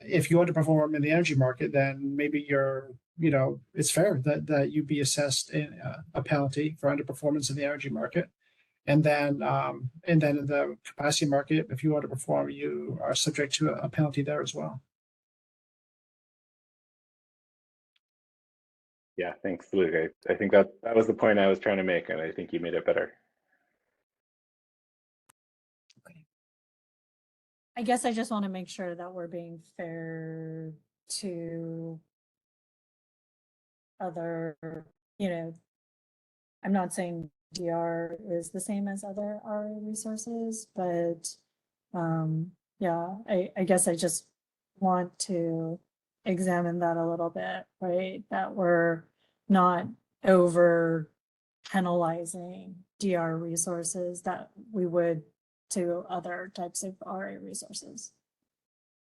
if you underperform in the energy market, then maybe it's fair that you be assessed a penalty for underperformance in the energy market. And then in the capacity market, if you underperform, you are subject to a penalty there as well. Yeah, thanks, Luke. I think that was the point I was trying to make, and I think you made it better. I guess I just want to make sure that we're being fair to other, I'm not saying DR is the same as other RA resources, but yeah, I guess I just want to examine that a little bit, right? That we're not over penalizing DR resources that we would to other types of RA resources.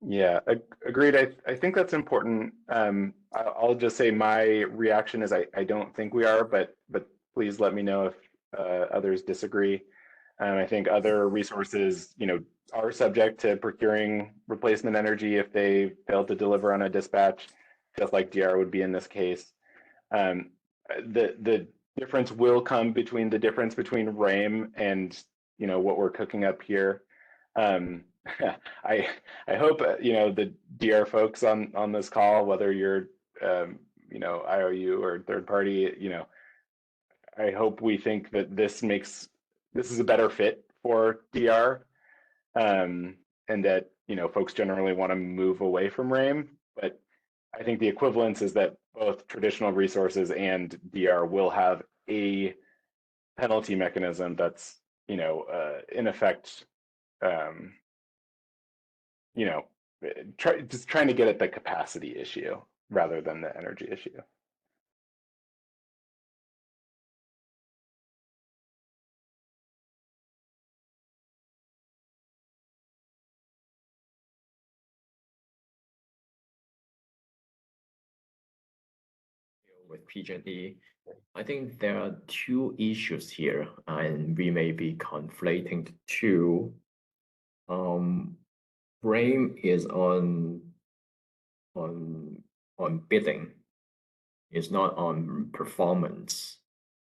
Yeah, agreed. I think that's important. I'll just say my reaction is I don't think we are, but please let me know if others disagree. I think other resources, are subject to procuring replacement energy if they fail to deliver on a dispatch, just like DR would be in this case. The difference will come between the difference between RAIM and what we're cooking up here. I hope the DR folks on this call, whether you're IOU or third party, I hope we think that this is a better fit for DR, and that folks generally want to move away from RAIM. But I think the equivalence is that both traditional resources and DR will have a penalty mechanism that's in effect just trying to get at the capacity issue rather than the energy issue. With PG&E, I think there are two issues here, and we may be conflating the two. RAIM is on bidding, it's not on performance.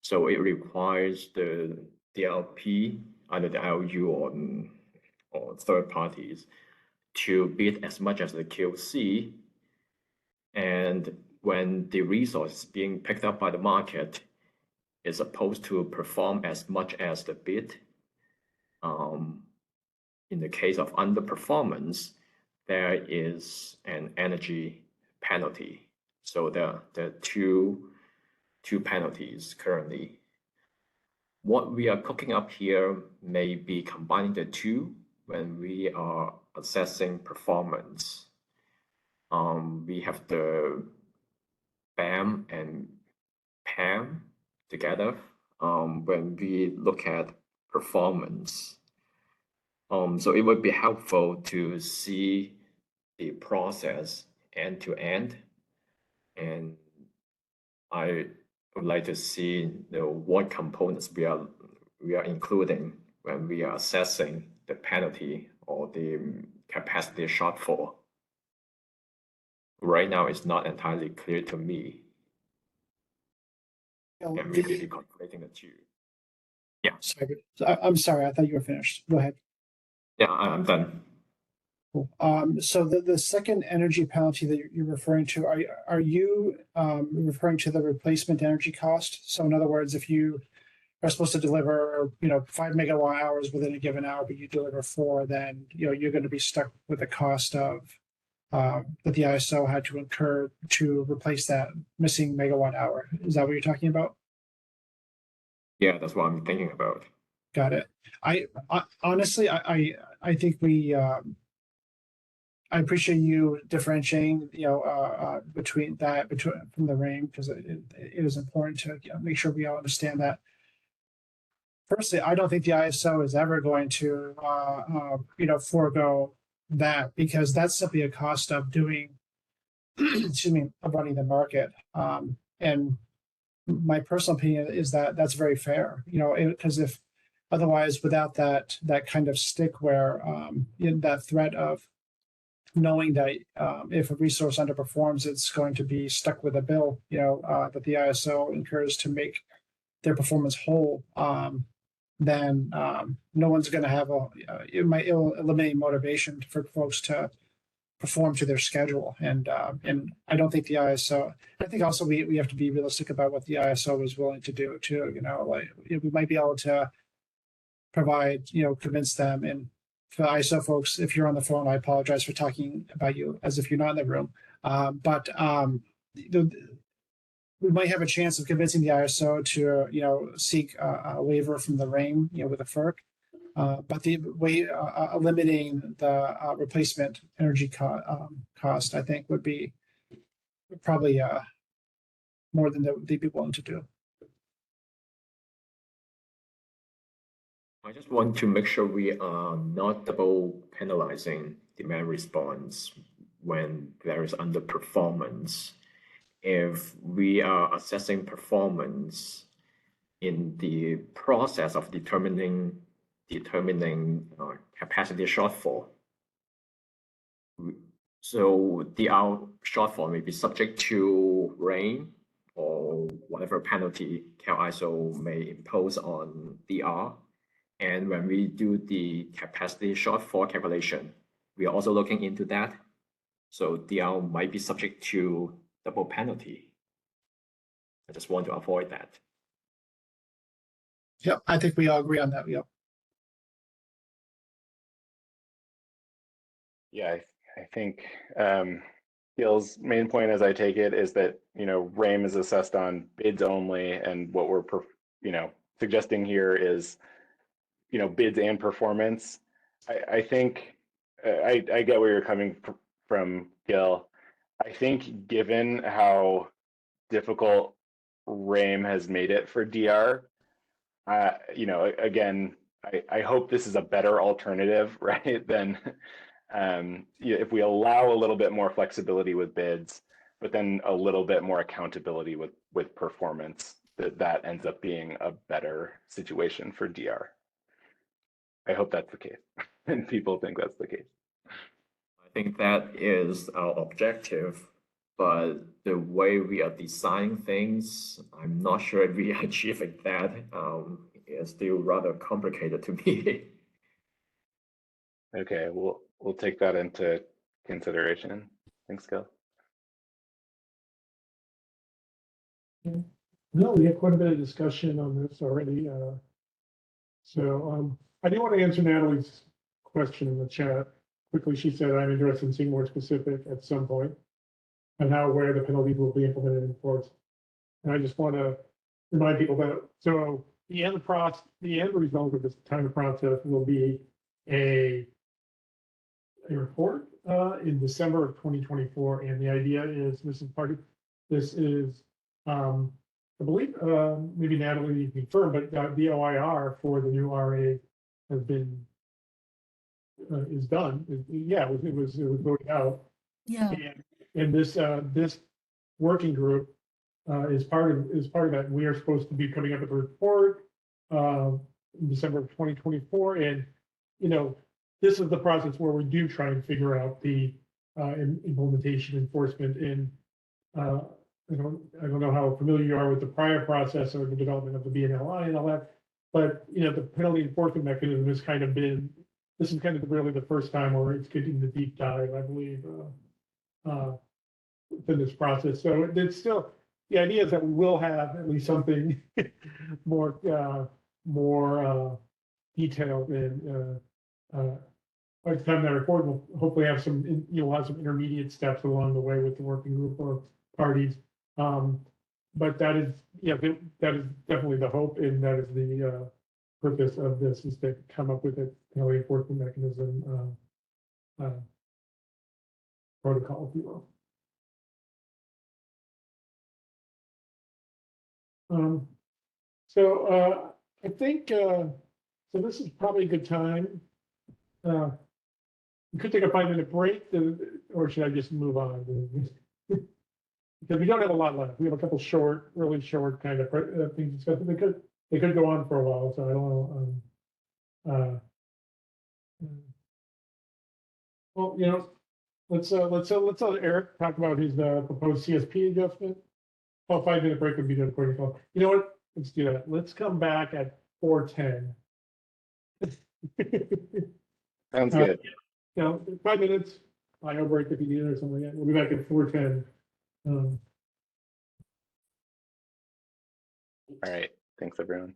So it requires the DLP, either the LU or third parties, to bid as much as the QC. And when the resource is being picked up by the market, it's supposed to perform as much as the bid. In the case of underperformance, there is an energy penalty. So there are two penalties currently. What we are cooking up here may be combining the two when we are assessing performance, we have the BAM and PAM together. When we look at performance, so it would be helpful to see the process end to end, and I would like to see what components we are including when we are assessing the penalty or the capacity shortfall. Right now, it's not entirely clear to me, and we may be conflating the two. Yeah. Sorry, I'm sorry. I thought you were finished. Go ahead. Yeah, I'm done. Cool. So the second energy penalty that you're referring to, are you referring to the replacement energy cost? So in other words, if you are supposed to deliver, 5 megawatt hours within a given hour, but you deliver 4, then you're going to be stuck with the cost of that the ISO had to incur to replace that missing megawatt hour. Is that what you're talking about? Yeah, that's what I'm thinking about. Got it. I honestly, I think we. I appreciate you differentiating, between from the RAIN, because it is important to make sure we all understand that. Personally, I don't think the ISO is ever going to, forego that, because that's simply a cost of doing, excuse me, of running the market. And my personal opinion is that that's very fair, because if otherwise, without that kind of stick where in that threat of knowing that if a resource underperforms, it's going to be stuck with a bill, that the ISO incurs to make their performance whole, then no one's going to have it'll eliminate motivation for folks to perform to their schedule. And I don't think the ISO, I think also we have to be realistic about what the ISO is willing to do too, we might be able to provide, convince them. And for the ISO folks, if you're on the phone, I apologize for talking about you as if you're not in the room. But we might have a chance of convincing the ISO to, seek a waiver from the RAIN, with a FERC. But the way eliminating the replacement energy cost, I think, would be probably more than they'd be willing to do. I just want to make sure we are not double penalizing demand response when there is underperformance. If we are assessing performance in the process of determining capacity shortfall, so the shortfall may be subject to RAIN or whatever penalty CalISO may impose on DR. And when we do the capacity shortfall calculation, we are also looking into that. So DR might be subject to double penalty. I just want to avoid that. Yep, I think we all agree on that. Yep. Yeah, I think Gil's main point, as I take it, is that RAIM is assessed on bids only, and what we're suggesting here is bids and performance. I think I get where you're coming from, Gil. I think given how difficult RAIM has made it for DR, again, I hope this is a better alternative, right? Than if we allow a little bit more flexibility with bids, but then a little bit more accountability with performance, that ends up being a better situation for DR. I hope that's the case, and people think that's the case. I think that is our objective, but the way we are designing things, I'm not sure if we are achieving that. It's still rather complicated to me. Okay, we'll take that into consideration. Thanks, Gil. No, we had quite a bit of discussion on this already. So I do want to answer Natalie's question in the chat. Quickly, she said, I'm interested in seeing more specific at some point on how where the penalties will be implemented in courts. And I just want to remind people that, so the end result of this time process will be a a report in December of 2024, and the idea is this is I believe maybe Natalie you can confirm, but the OIR for the new RA has been is done. Yeah, it was voted out. Yeah. And this working group is part of that. We are supposed to be coming up with a report in December of 2024, and this is the process where we do try and figure out the implementation enforcement. And I don't know how familiar you are with the prior process or the development of the BNLI and all that, but the penalty enforcement mechanism has kind of been. This is kind of really the first time where it's getting the deep dive, I believe, within this process. So it's still, the idea is that we will have at least something more detailed, and by the time that report, we'll hopefully have some, we'll have some intermediate steps along the way with the working group or parties. But that is, that is definitely the hope, and that is the purpose of this, is to come up with a penalty enforcement mechanism protocol, if you will. So I think so. This is probably a good time. We could take a 5-minute break, or should I just move on? Because we don't have a lot left. We have a couple short, really short kind of things to discuss. They could go on for a while, so I don't know. Well, let's let Eric talk about his proposed CSP adjustment. Oh, 5-minute break would be good according to. You know what? Let's do that. Let's come back at 4:10. Sounds good. 5 minutes. IO break if you need it or something like that. We'll be back at 4:10. All right. Thanks, everyone.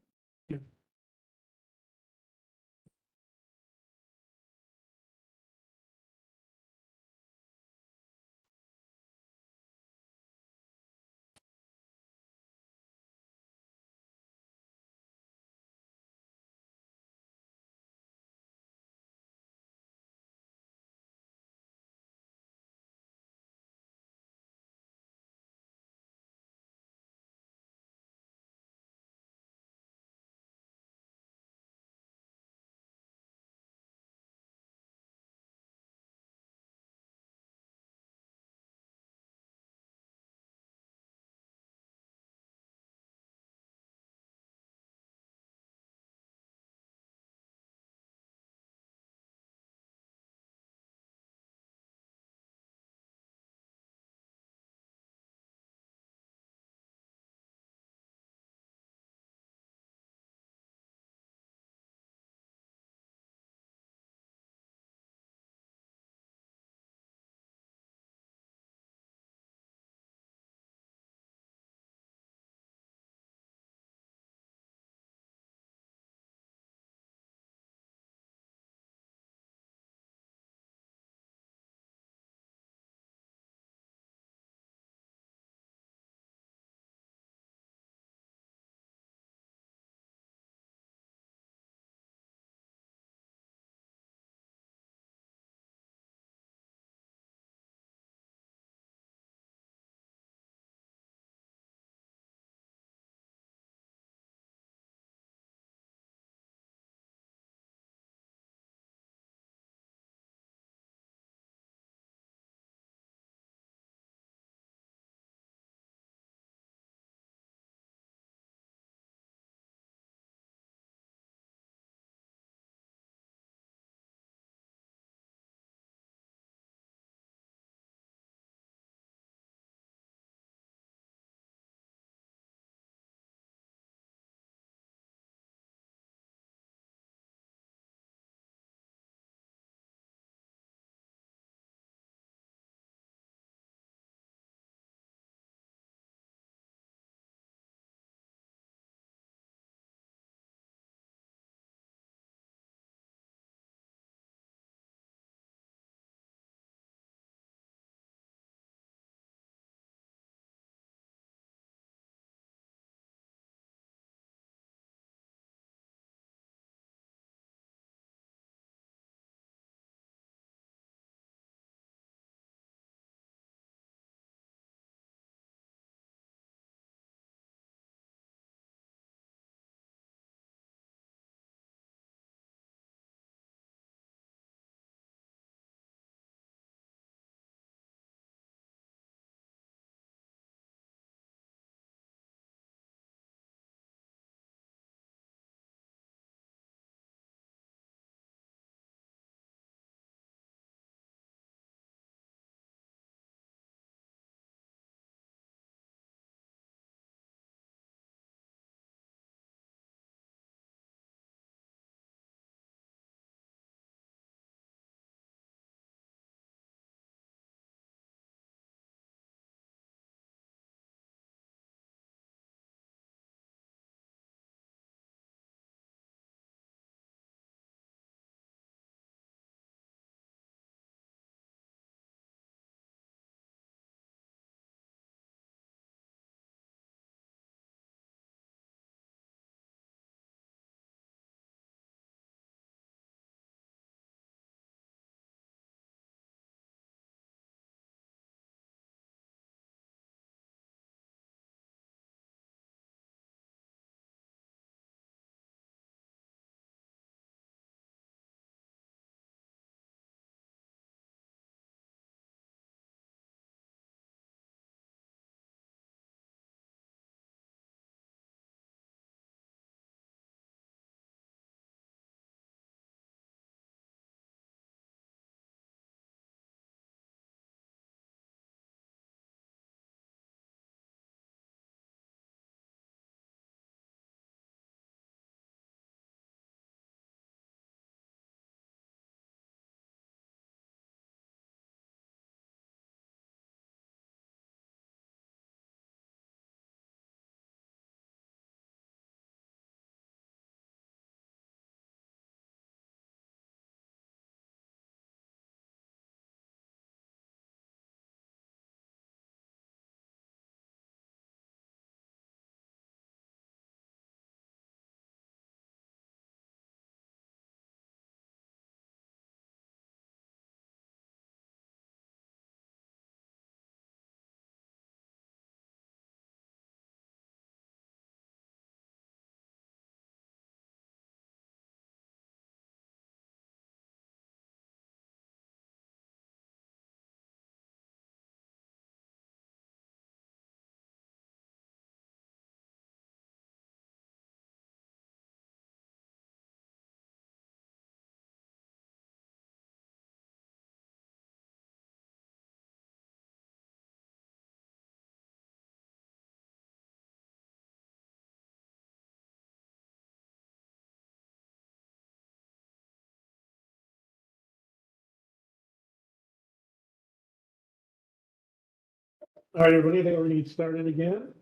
All right, everybody, I think we're gonna get started again.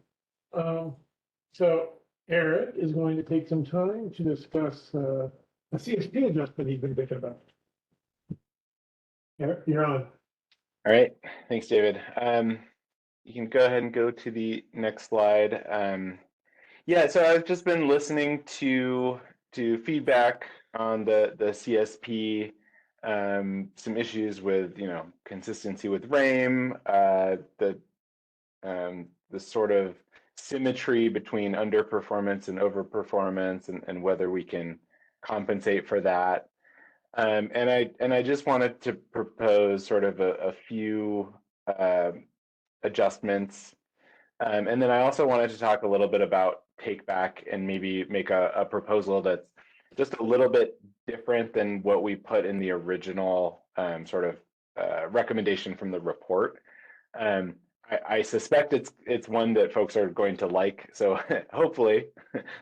So Eric is going to take some time to discuss a CSP adjustment he's been thinking about. Eric, you're on. All right, thanks, David. You can go ahead and go to the next slide. Yeah, so I've just been listening to feedback on the CSP, some issues with consistency with RAIM, the sort of symmetry between underperformance and overperformance, and whether we can compensate for that. And I just wanted to propose sort of a few adjustments. And then I also wanted to talk a little bit about take back and maybe make a proposal that's just a little bit different than what we put in the original sort of recommendation from the report. I suspect it's one that folks are going to like. So hopefully,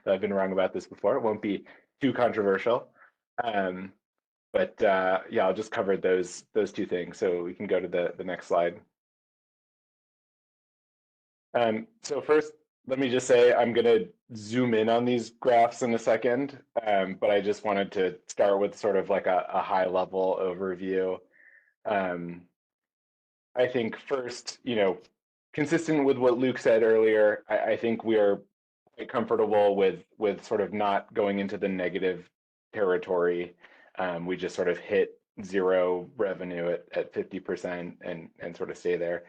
I've been wrong about this before, it won't be too controversial. But yeah, I'll just cover those two things. So we can go to the next slide. So first, let me just say I'm going to zoom in on these graphs in a second, but I just wanted to start with sort of like a high level overview. I think first, consistent with what Luke said earlier, I think we are quite comfortable with sort of not going into the negative territory. We just sort of hit zero revenue at 50% and sort of stay there.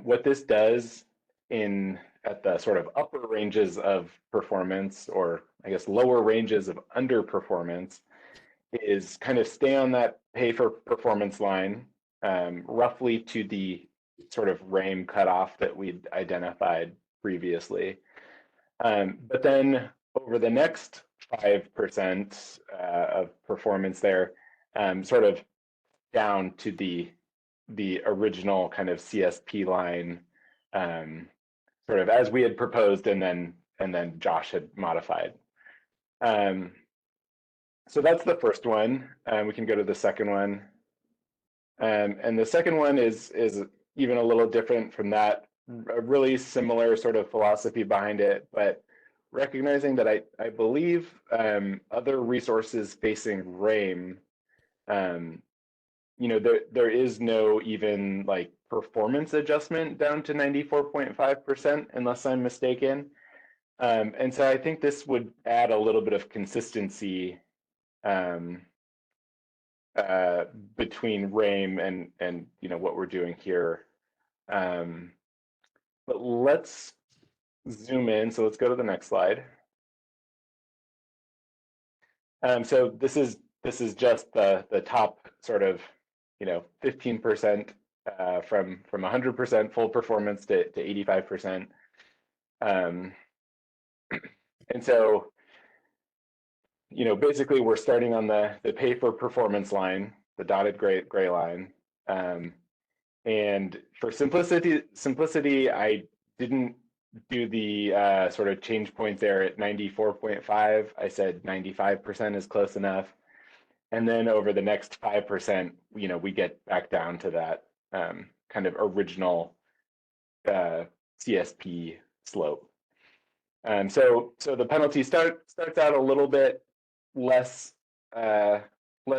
What this does at the sort of upper ranges of performance, or I guess lower ranges of underperformance, is kind of stay on that pay for performance line, roughly to the sort of RAIM cutoff that we'd identified previously. But then over the next 5% of performance there, sort of down to the original kind of CSP line, sort of as we had proposed, and then Josh had modified. So that's the first one. We can go to the second one. And the second one is even a little different from that, a really similar sort of philosophy behind it, but recognizing that I believe other resources facing RAIM, there is no even like performance adjustment down to 94.5%, unless I'm mistaken. And so I think this would add a little bit of consistency between RAIM and what we're doing here. But let's zoom in. So let's go to the next slide. So this is just the top sort of 15% from 100% full performance to 85%. And so basically we're starting on the pay for performance line, the dotted gray line. And for simplicity, I didn't do the sort of change point there at 94.5. I said 95% is close enough. And then over the next 5%, we get back down to that kind of original CSP slope. So the penalty starts out a little bit less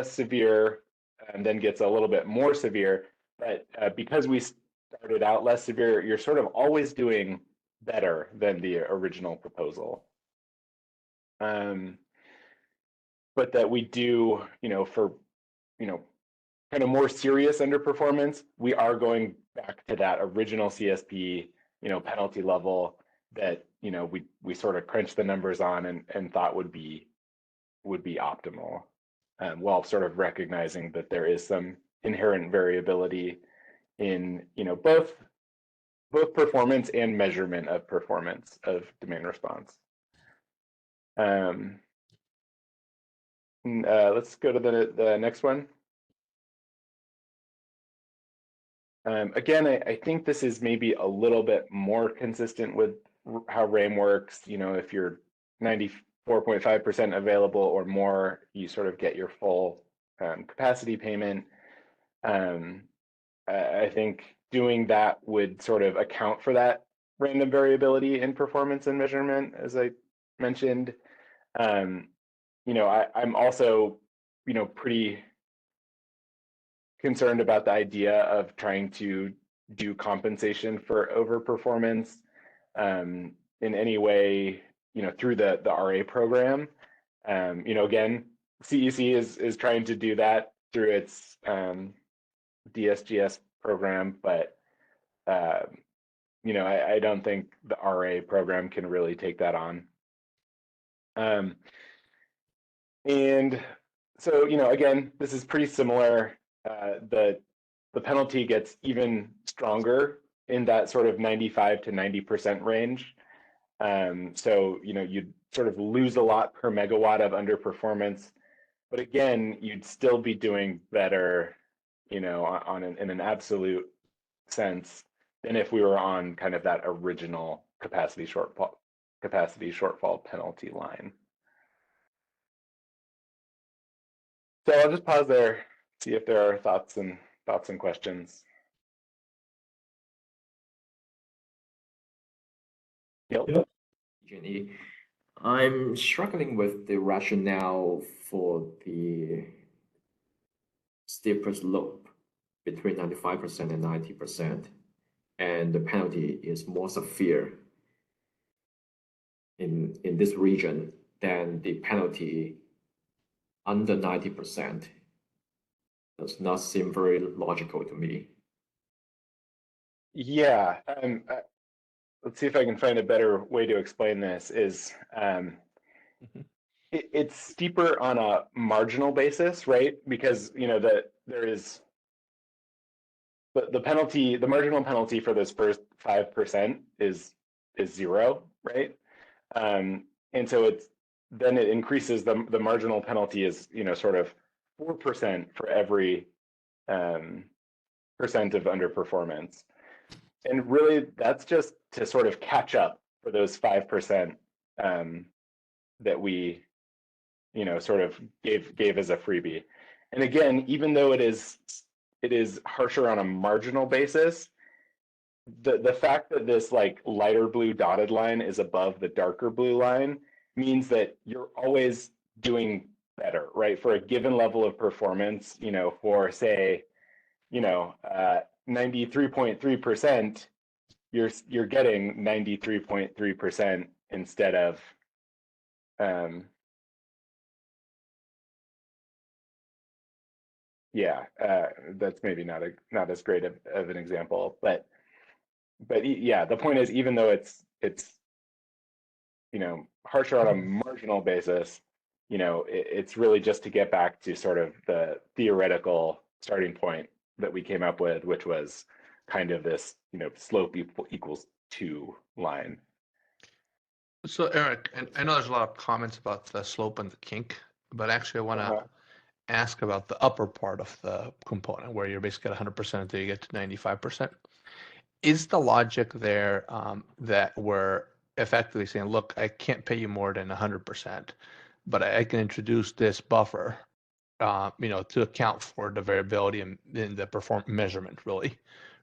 severe, and then gets a little bit more severe. But because we started out less severe, you're sort of always doing better than the original proposal. But that we do, for kind of more serious underperformance, we are going back to that original CSP, penalty level that we sort of crunched the numbers on and thought would be optimal, while sort of recognizing that there is some inherent variability in both performance and measurement of performance of demand response. Let's go to the next one. Again, I think this is maybe a little bit more consistent with how RAIM works. If you're 94.5% available or more, you sort of get your full capacity payment. I think doing that would sort of account for that random variability in performance and measurement, as I mentioned. I'm also, pretty concerned about the idea of trying to do compensation for overperformance in any way, through the RA program. Again, CEC is trying to do that through its DSGS program, but I don't think the RA program can really take that on. And so, again, this is pretty similar. The penalty gets even stronger in that sort of 95 to 90% range. So, you'd sort of lose a lot per megawatt of underperformance, but again, you'd still be doing better, in an absolute sense than if we were on kind of that original capacity shortfall penalty line. So I'll just pause there, see if there are thoughts and questions. Yep. Jenny, I'm struggling with the rationale for the steeper slope between 95% and 90%, and the penalty is more severe in this region than the penalty under 90%. Does not seem very logical to me. Yeah, let's see if I can find a better way to explain this. Is it's steeper on a marginal basis, right? Because there is the penalty, the marginal penalty for those first 5% is 0, right? And so then it increases the marginal penalty is sort of 4% for every percent of underperformance. And really, that's just to sort of catch up for those 5% that we, sort of gave as a freebie. And again, even though it is harsher on a marginal basis, the fact that this like lighter blue dotted line is above the darker blue line means that you're always doing better, right? For a given level of performance, for say, 93.3%, you're getting 93.3% instead of that's maybe not as great of an example, but yeah, the point is, even though it's harsher on a marginal basis, it's really just to get back to sort of the theoretical starting point that we came up with, which was kind of this, slope equals 2 line. So Eric, and I know there's a lot of comments about the slope and the kink, but actually I want to ask about the upper part of the component where you're basically at 100% until you get to 95%. Is the logic there that we're effectively saying, look, I can't pay you more than 100%, but I can introduce this buffer, to account for the variability in the performance measurement, really,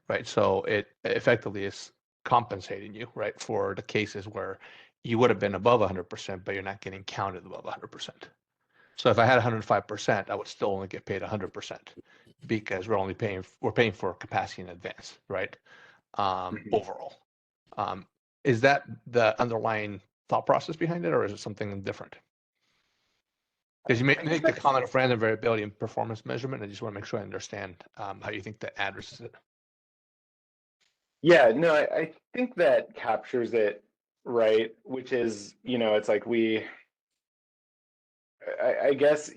right? So it effectively is compensating you, right, for the cases where you would have been above 100%, but you're not getting counted above 100%. So if I had 105%, I would still only get paid 100% because we're paying for capacity in advance, right? Overall. Is that the underlying thought process behind it, or is it something different? Because you make the comment of random variability in performance measurement. I just want to make sure I understand how you think that addresses it. Yeah, no, I think that captures it right, which is, it's like I guess,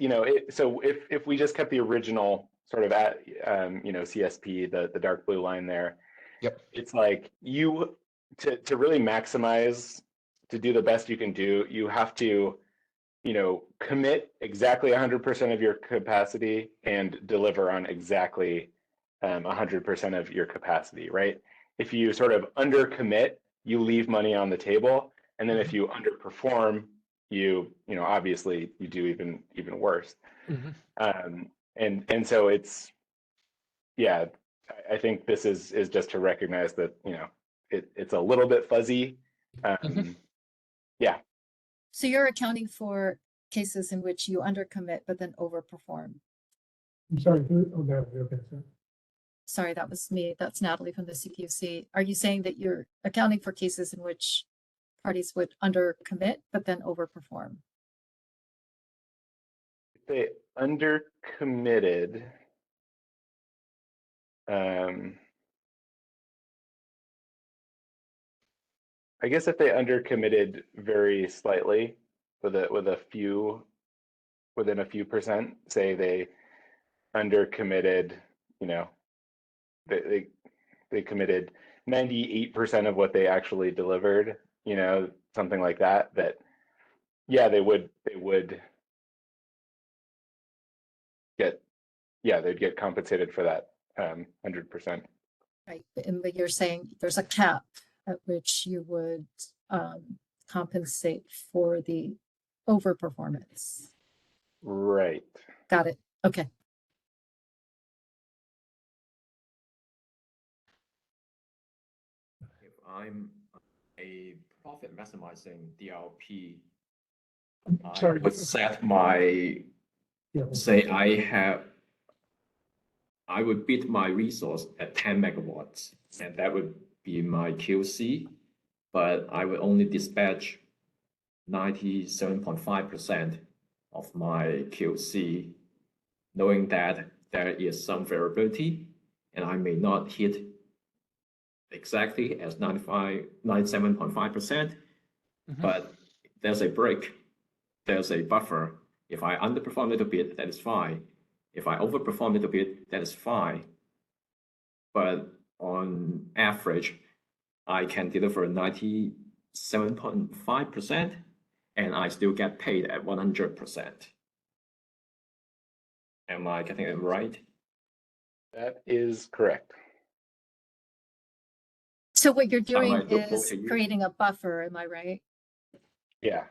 so if we just kept the original sort of at, CSP, the dark blue line there, yep, it's like to really maximize, to do the best you can do, you have to, commit exactly 100% of your capacity and deliver on exactly 100% of your capacity, right? If you sort of undercommit, you leave money on the table, and then if you underperform, you obviously you do even worse. And so it's, yeah, I think this is just to recognize that, it's a little bit fuzzy. Yeah. So you're accounting for cases in which you undercommit but then overperform. I'm sorry. Oh, no, okay, sorry. Sorry, that was me. That's Natalie from the CPUC. Are you saying that you're accounting for cases in which parties would undercommit but then overperform? If they undercommitted, I guess if they undercommitted very slightly within a few percent, say they undercommitted, they committed 98% of what they actually delivered, something like that, yeah, they'd get compensated for that 100%. Right, but you're saying there's a cap at which you would compensate for the overperformance. Right. Got it. Okay. If I'm a profit maximizing DLP, I Sorry. would set my, say I would bid my resource at 10 megawatts, and that would be my QC, but I would only dispatch 97.5% of my QC, knowing that there is some variability and I may not hit exactly as 97.5%, but there's a break, there's a buffer. If I underperform a little bit, that is fine. If I overperform a little bit, that is fine. But on average, I can deliver 97.5% and I still get paid at 100%. Am I getting it right? That is correct. So what you're doing I look is forward to you. creating a buffer, am I right? Yeah.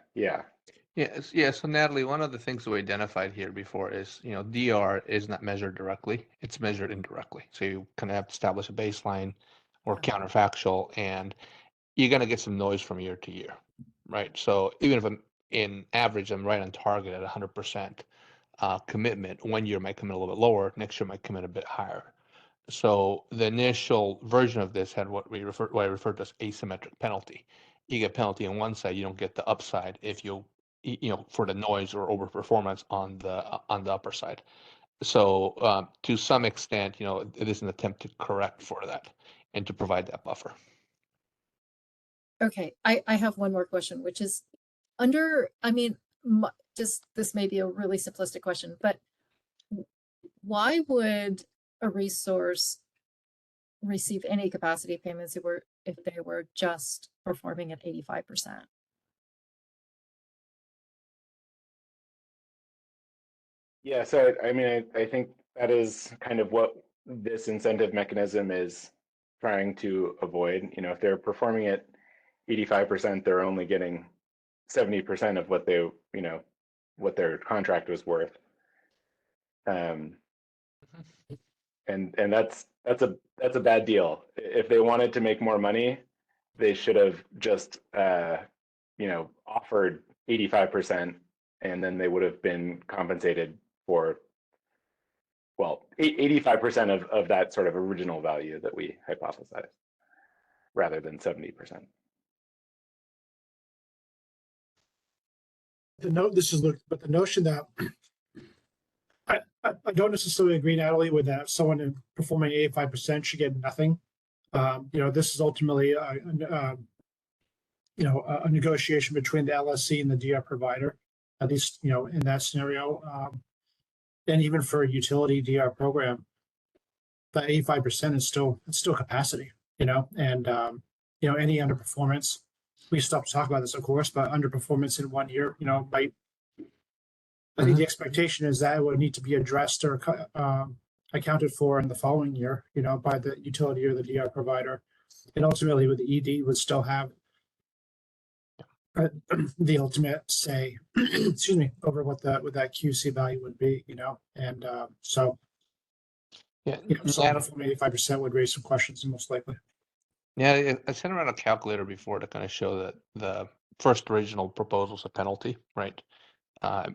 Yes, yeah. So Natalie, one of the things that we identified here before is, DR is not measured directly; it's measured indirectly. So you kind of have to establish a baseline or counterfactual, and you're going to get some noise from year to year, right? So even if I'm in average, I'm right on target at 100% commitment. One year might come in a little bit lower, next year might come in a bit higher. So the initial version of this had what I referred to as asymmetric penalty. You get penalty on one side, you don't get the upside if for the noise or overperformance on the upper side. So to some extent, it is an attempt to correct for that and to provide that buffer. Okay, I have one more question, which is this may be a really simplistic question, but why would a resource receive any capacity payments if they were just performing at 85%? Yeah, so I think that is kind of what this incentive mechanism is trying to avoid. If they're performing at 85%, they're only getting 70% of what what their contract was worth. And that's a bad deal. If they wanted to make more money, they should have just offered 85%, and then they would have been compensated for 85% of that sort of original value that we hypothesized, rather than 70%. This is Luke, but the notion that I don't necessarily agree, Natalie, with that someone performing 85% should get nothing. This is ultimately a negotiation between the LSC and the DR provider, at least, in that scenario. And even for a utility DR program, the 85% is still capacity, and any underperformance, we stop to talk about this, of course, but underperformance in 1 year, might, I think the expectation is that it would need to be addressed or accounted for in the following year, by the utility or the DR provider. And ultimately with the ED would still have the ultimate say, excuse me, over what that QC value would be, and so. Yeah, Yeah, so Nat, perform 85% would raise some questions, most likely. yeah, I sent around a calculator before to kind of show that the first original proposal's a penalty, right?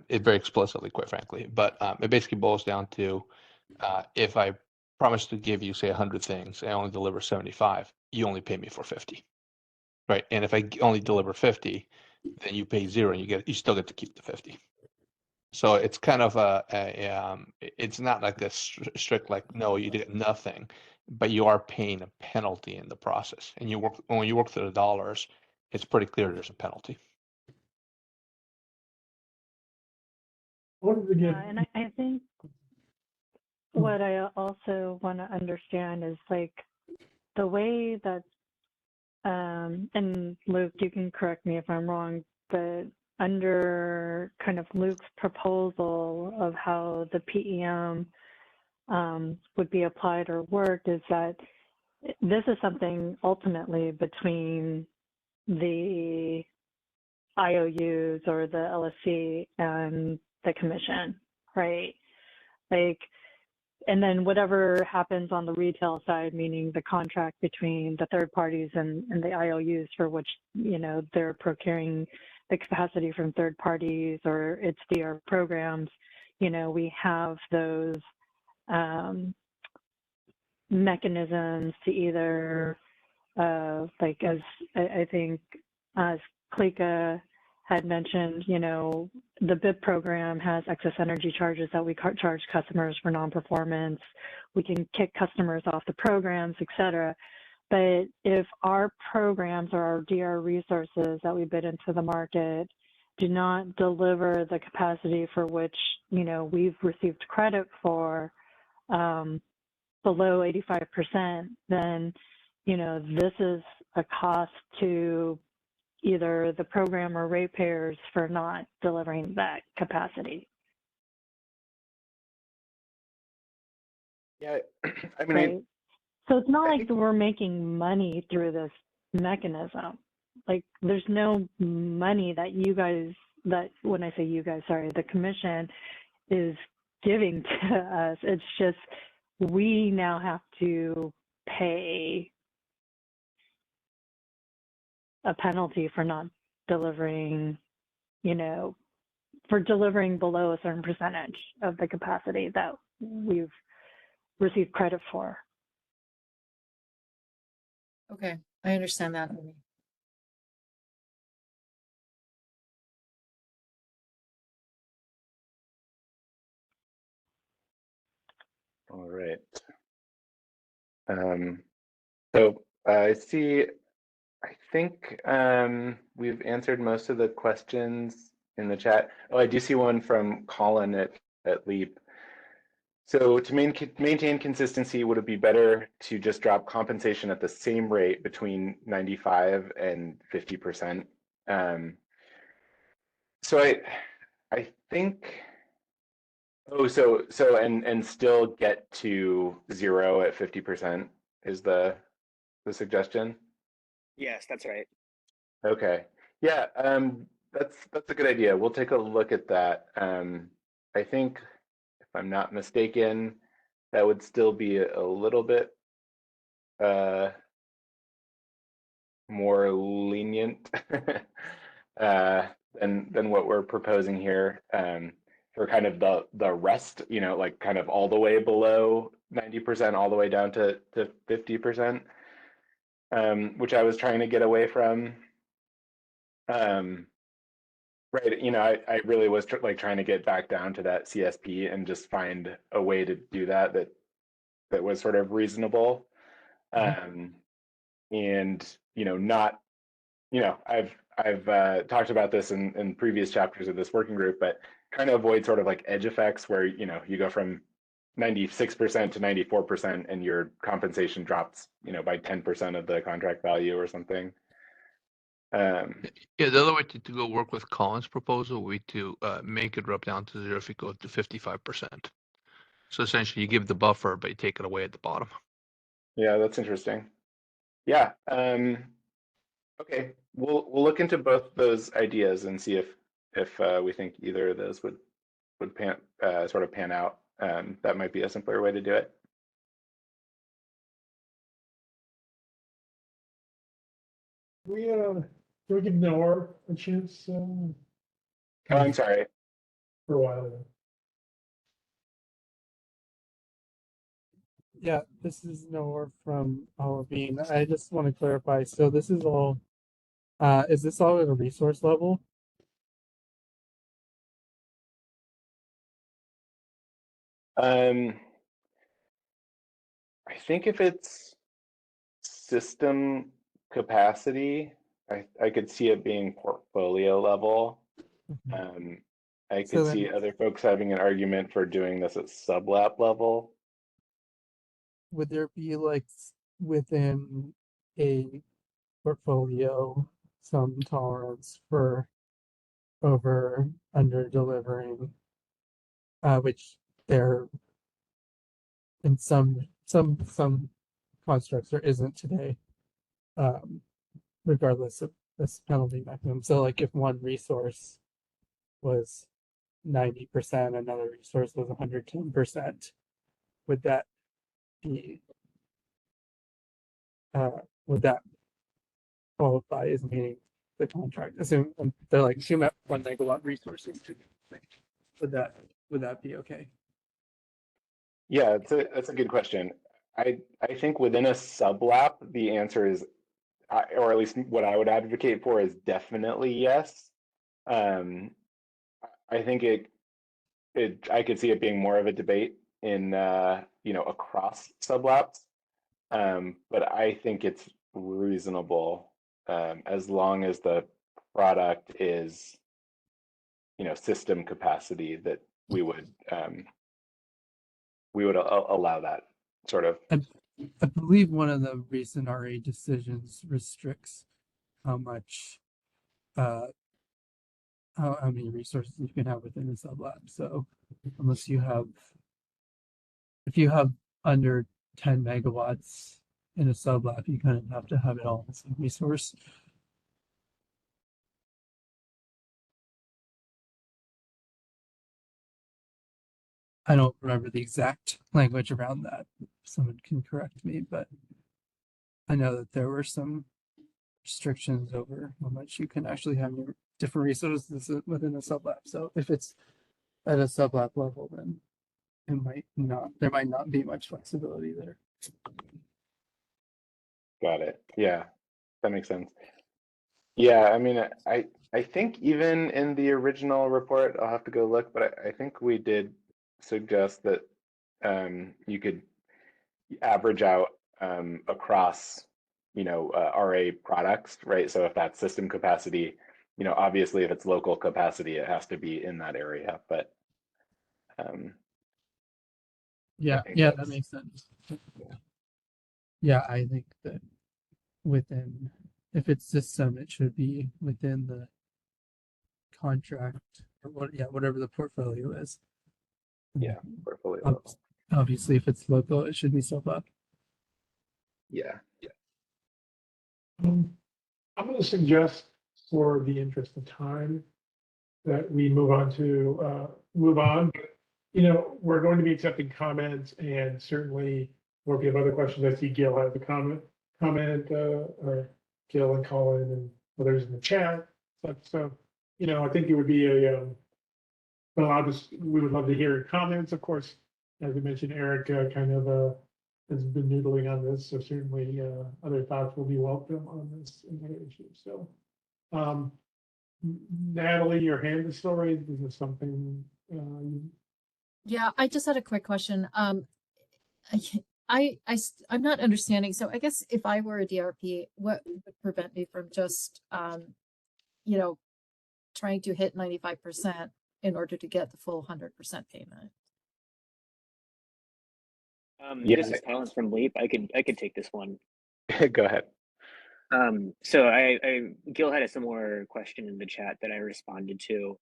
It very explicitly, quite frankly, but it basically boils down to if I promise to give you, say, 100 things, I only deliver 75, you only pay me for 50, right? And if I only deliver 50, then you pay 0 and you still get to keep the 50. So it's kind of it's not like this strict, like, no, you did nothing, but you are paying a penalty in the process. And when you work through the dollars, it's pretty clear there's a penalty. What is Yeah, again? and I think what I also want to understand is like the way that, and Luke, you can correct me if I'm wrong, but under kind of Luke's proposal of how the PEM would be applied or worked is that this is something ultimately between the IOUs or the LSC and the commission, right? Like, and then whatever happens on the retail side, meaning the contract between the third parties and the IOUs for which, you know, they're procuring the capacity from third parties or its DR programs, you know, we have those mechanisms to either, like as I think as Klika had mentioned, you know, the BIP program has excess energy charges that we charge customers for non-performance. We can kick customers off the programs, et cetera. But if our programs or our DR resources that we bid into the market do not deliver the capacity for which, you know, we've received credit for below 85%, then, you know, this is a cost to either the program or ratepayers for not delivering that capacity. Yeah, I mean, Right. So it's not like we're making money through this mechanism. Like there's no money that you guys, that when I say you guys, sorry, the commission is giving to us. It's just we now have to pay a penalty for not delivering, you know, for delivering below a certain percentage of the capacity that we've received credit for. Okay, I understand that. Amy. all right. So I see, I think we've answered most of the questions in the chat. Oh, I do see one from Colin at Leap. So to maintain consistency, would it be better to just drop compensation at the same rate between 95 and 50%? So I think, oh, so and still get to 0 at 50% is the suggestion? Yes, that's right. Okay. Yeah, that's a good idea. We'll take a look at that. I think if I'm not mistaken, that would still be a little bit more lenient than what we're proposing here, for kind of the rest, you know, like kind of all the way below 90%, all the way down to 50%, which I was trying to get away from. Right, you know, I really was like trying to get back down to that CSP and just find a way to do that was sort of reasonable. And you know, not, you know, I've talked about this in previous chapters of this working group, but kind of avoid sort of like edge effects where, you know, you go from 96% to 94% and your compensation drops, you know, by 10% of the contract value or something. Yeah, the other way to go work with Colin's proposal would be to make it drop down to 0 if you go to 55%. So essentially you give the buffer, but you take it away at the bottom. Yeah, that's interesting. Yeah. Okay, we'll look into both those ideas and see if we think either of those would sort of pan out. That might be a simpler way to do it. Do we give Noah a chance? Oh, I'm sorry. For a while. Yeah, this is Noah from Our Being. I just want to clarify. So this is all, is this all at a resource level? I think if it's system capacity, I could see it being portfolio level. I So could then- see other folks having an argument for doing this at sublap level. Would there be like within a portfolio some tolerance for over under delivering, which there in some constructs there isn't today, regardless of this penalty mechanism. So like if one resource was 90%, another resource was 110%, would that be would that qualify as meeting the contract? Assume they're like 1 megawatt resources. Would that be okay? Yeah, that's a good question. I think within a sublap, the answer is, or at least what I would advocate for is definitely yes. I think I could see it being more of a debate in across sublaps, but I think it's reasonable as long as the product is system capacity that we would allow that sort of. I believe one of the recent RA decisions restricts how much how many resources you can have within a sublab. So unless you have, if you have under 10 megawatts in a sublab, you kind of have to have it all as a resource. I don't remember the exact language around that. Someone can correct me, but I know that there were some restrictions over how much you can actually have your different resources within a sublab. So if it's at a sublab level, then there might not be much flexibility there. Got it. Yeah, that makes sense. Yeah, I mean, I think even in the original report, I'll have to go look, but I think we did suggest that you could average out across, RA products, right? So if that's system capacity, obviously if it's local capacity, it has to be in that area, but Yeah, that makes sense. Yeah, I think that within, if it's system, it should be within the contract or whatever the portfolio is. yeah, portfolio level. Obviously, if it's local, it should be sublab. Yeah. I'm going to suggest, for the interest of time, that we move on. We're going to be accepting comments, and certainly, or if you have other questions, I see Gil has a comment, or Gil and Colin and others in the chat. So, I think it would be we would love to hear your comments, of course. As we mentioned, Eric has been noodling on this, so certainly other thoughts will be welcome on this and other issues. So, Natalie, your hand is still raised. Is this something? Yeah, I just had a quick question. I'm not understanding. So I guess if I were a DRP, what would prevent me from just, trying to hit 95% in order to get the full 100% payment? This is Collins from Leap. I could take this one. Go ahead. So Gil had a similar question in the chat that I responded to.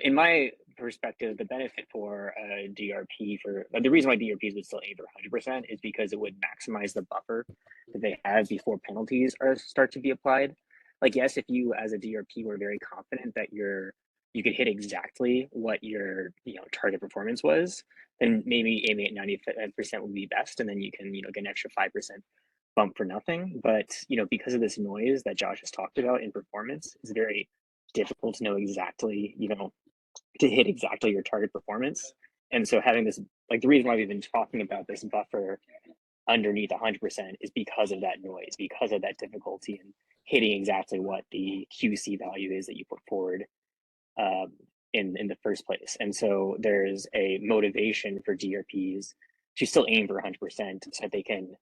In my perspective, the benefit for a DRP the reason why DRPs would still aim for 100% is because it would maximize the buffer that they have before penalties start to be applied. Like, yes, if you as a DRP were very confident that you could hit exactly what your target performance was, then maybe aiming at 95% would be best, and then you can get an extra 5% bump for nothing, but because of this noise that Josh has talked about in performance, it's very difficult to know exactly, to hit exactly your target performance. And so having this, like the reason why we've been talking about this buffer underneath 100% is because of that noise, because of that difficulty in hitting exactly what the QC value is that you put forward in the first place. And so there's a motivation for DRPs to still aim for 100% so that they can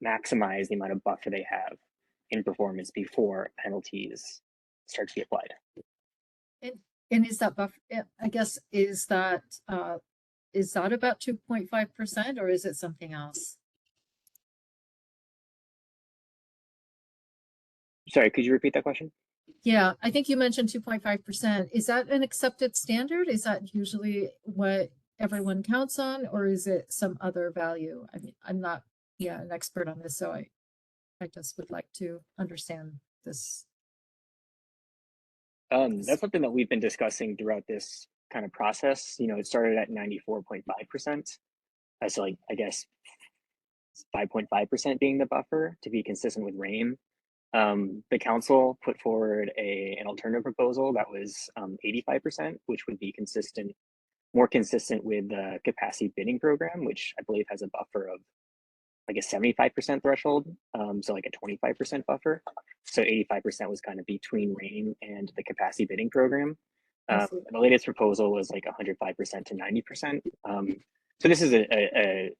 maximize the amount of buffer they have in performance before penalties start to be applied. And is that buffer, I guess, is that about 2.5% or is it something else? Sorry, could you repeat that question? Yeah, I think you mentioned 2.5%. Is that an accepted standard? Is that usually what everyone counts on, or is it some other value? I mean, I'm not, an expert on this, so I just would like to understand this. That's something that we've been discussing throughout this kind of process. It started at 94.5%. So like, I guess 5.5% being the buffer to be consistent with RAIM. The council put forward an alternative proposal that was 85%, which would be more consistent with the capacity bidding program, which I believe has a buffer of like a 75% threshold, so like a 25% buffer. So 85% was kind of between RAIM and the capacity bidding program. The latest proposal was like 105% to 90%. So this is an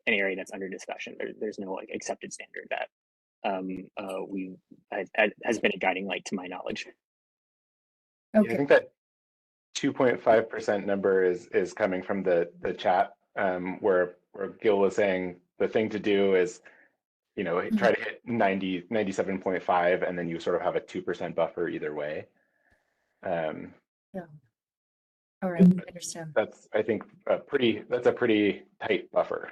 area that's under discussion. There's no like accepted standard that has been a guiding light to my knowledge. Okay. Yeah, I think that 2.5% number is coming from the chat, where Gil was saying the thing to do is, try to hit 97.5, and then you sort of have a 2% buffer either way. Yeah. All right, I understand. That's, I think, that's a pretty tight buffer.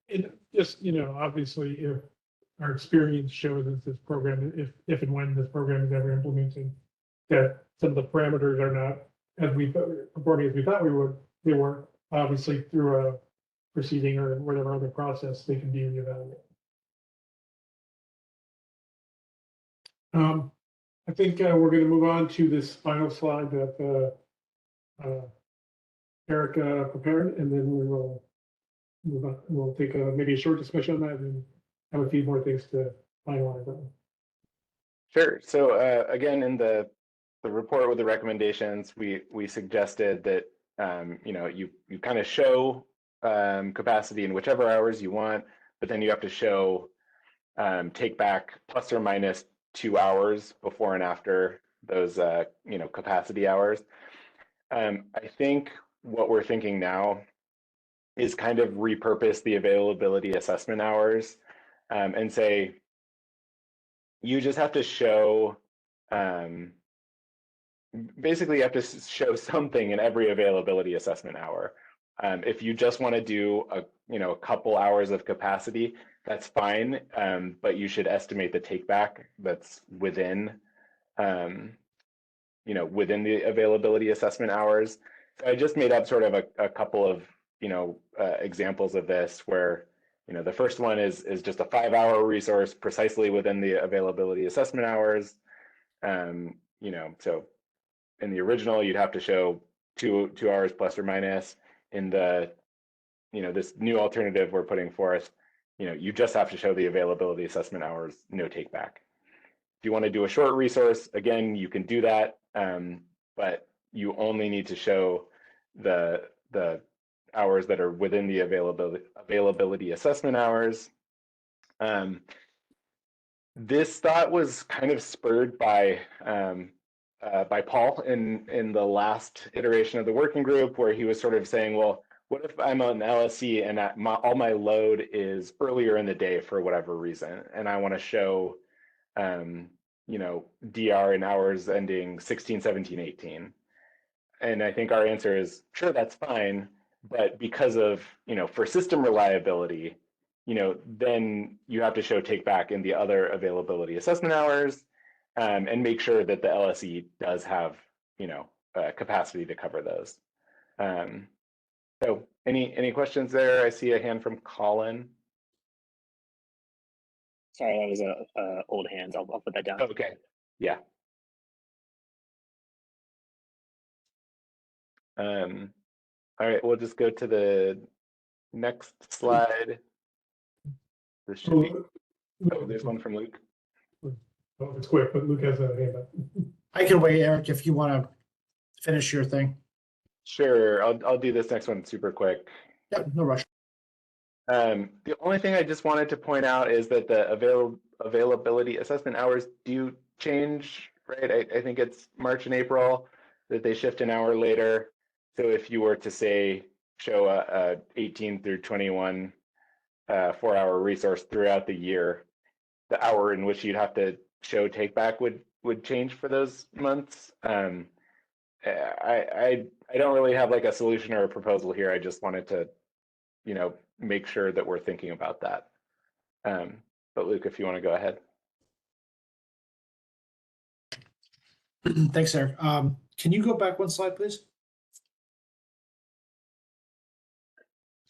It just, obviously, if our experience shows that this program, if and when this program is ever implemented, that some of the parameters are not performing as we thought they were, obviously through a proceeding or whatever other process, they can be reevaluated. I think we're going to move on to this final slide that Erica prepared, and then we will move on. We'll take maybe a short discussion on that and have a few more things to finalize on. Sure. So again, in the report with the recommendations, we suggested that you kind of show capacity in whichever hours you want, but then you have to show take back plus or minus 2 hours before and after those capacity hours. I think what we're thinking now is kind of repurpose the availability assessment hours and say you just have to show basically you have to show something in every availability assessment hour. If you just want to do a couple hours of capacity, that's fine, but you should estimate the take back that's within within the availability assessment hours. So I just made up sort of a couple of examples of this where the first one is just a 5-hour resource precisely within the availability assessment hours. So in the original you'd have to show 2 hours plus or minus. In the this new alternative we're putting forth, you just have to show the availability assessment hours, no take back. If you want to do a short resource, again, you can do that, but you only need to show the hours that are within the availability assessment hours. This thought was kind of spurred by Paul in the last iteration of the working group, where he was sort of saying, well, what if I'm an LSE and all my load is earlier in the day for whatever reason, and I want to show DR in hours ending 16, 17, 18. And I think our answer is, sure, that's fine. But because of, for system reliability, then you have to show take back in the other availability assessment hours, and make sure that the LSE does have, capacity to cover those. So any questions there? I see a hand from Colin. Sorry, that was a old hands. I'll put that down. Okay, yeah. All right, we'll just go to the next slide. This should be, oh, there's one from Luke. Oh, it's quick, but Luke has a hand up. I can wait, Eric, if you want to finish your thing. Sure, I'll do this next one super quick. Yep, no rush. The only thing I just wanted to point out is that the availability assessment hours do change, right? I think it's March and April that they shift an hour later. So if you were to say show a 18 through 21 4-hour resource throughout the year, the hour in which you'd have to show take back would change for those months. I don't really have like a solution or a proposal here. I just wanted to, make sure that we're thinking about that. But Luke, if you want to go ahead. Thanks, Eric. Can you go back one slide, please?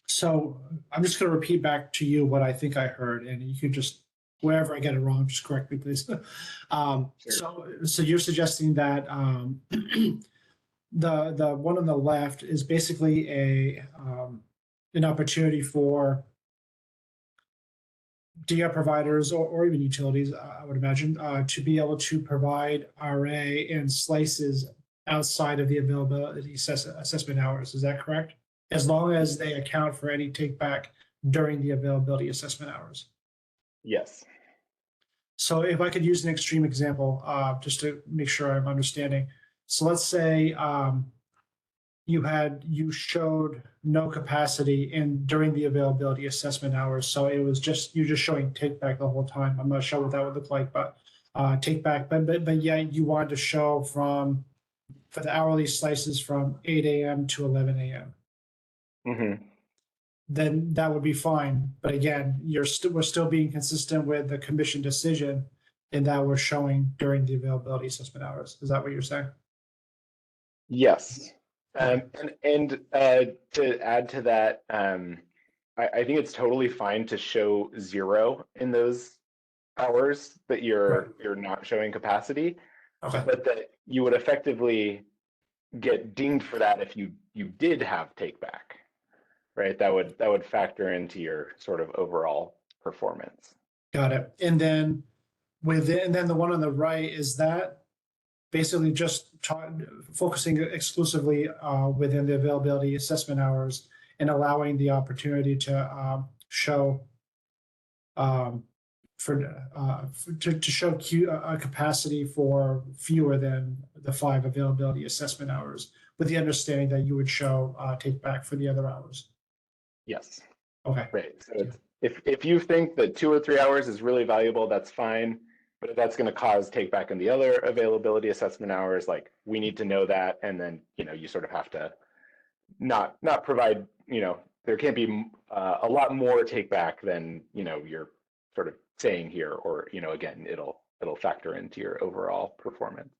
So I'm just going to repeat back to you what I think I heard, and you can just, wherever I get it wrong, just correct me, please. Sure. So you're suggesting that the one on the left is basically an opportunity for DR providers or even utilities, I would imagine, to be able to provide RA and slices outside of the availability assessment hours. Is that correct? As long as they account for any take back during the availability assessment hours. Yes. So if I could use an extreme example, just to make sure I'm understanding. So let's say you showed no capacity during the availability assessment hours. So it was you're just showing take back the whole time. I'm not sure what that would look like, but take back. But yeah, you wanted to show for the hourly slices from 8 a.m. to 11 a.m. Mm-hmm. Then that would be fine. But again, we're still being consistent with the commission decision in that we're showing during the availability assessment hours. Is that what you're saying? Yes. And to add to that, I think it's totally fine to show 0 in those hours that you're not showing capacity, Okay. but that you would effectively get dinged for that if you did have take back, right? That would factor into your sort of overall performance. Got it. And then the one on the right, is that basically just focusing exclusively within the availability assessment hours and allowing the opportunity to show a capacity for fewer than the 5 availability assessment hours, with the understanding that you would show take back for the other hours. Yes. Okay. Right. So if you think that 2 or 3 hours is really valuable, that's fine. But if that's going to cause take back in the other availability assessment hours, like we need to know that, and then you sort of have to not provide. There can't be a lot more take back than you're sort of saying here, or again, it'll factor into your overall performance.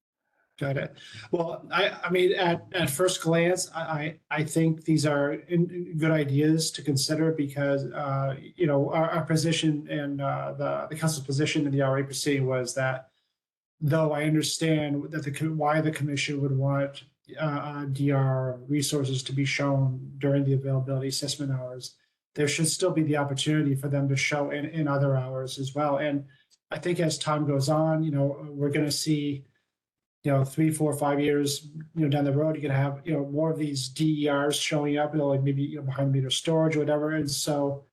Got it. Well, I mean, at first glance, I think these are good ideas to consider because, our position and the council's position in the RA proceeding was that, though I understand that why the commission would want DR resources to be shown during the availability assessment hours, there should still be the opportunity for them to show in other hours as well. And I think as time goes on, we're going to see 3, 4, 5 years, down the road, you're going to have, more of these DERs showing up, like maybe behind meter storage or whatever. And so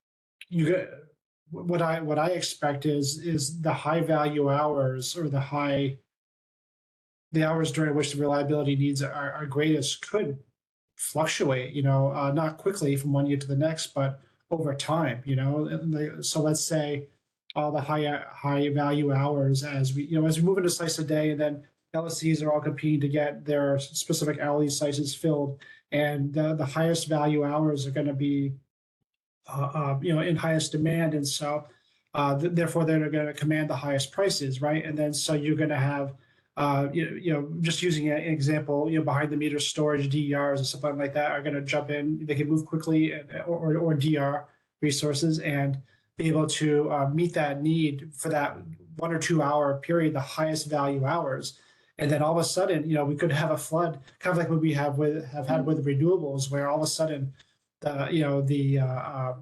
what I expect is the high value hours or the hours during which the reliability needs are greatest could fluctuate, not quickly from one year to the next, but over time, so let's say all the high value hours as we move into slice a day, and then LSCs are all competing to get their specific hourly slices filled, and the highest value hours are going to be, in highest demand, and so therefore they're going to command the highest prices, right? And then so you're going to have, just using an example, behind the meter storage DERs and something like that are going to jump in. They can move quickly, or DR resources, and be able to meet that need for that 1 or 2 hour period, the highest value hours. And then all of a sudden, we could have a flood, kind of like what we have had with renewables, where all of a sudden the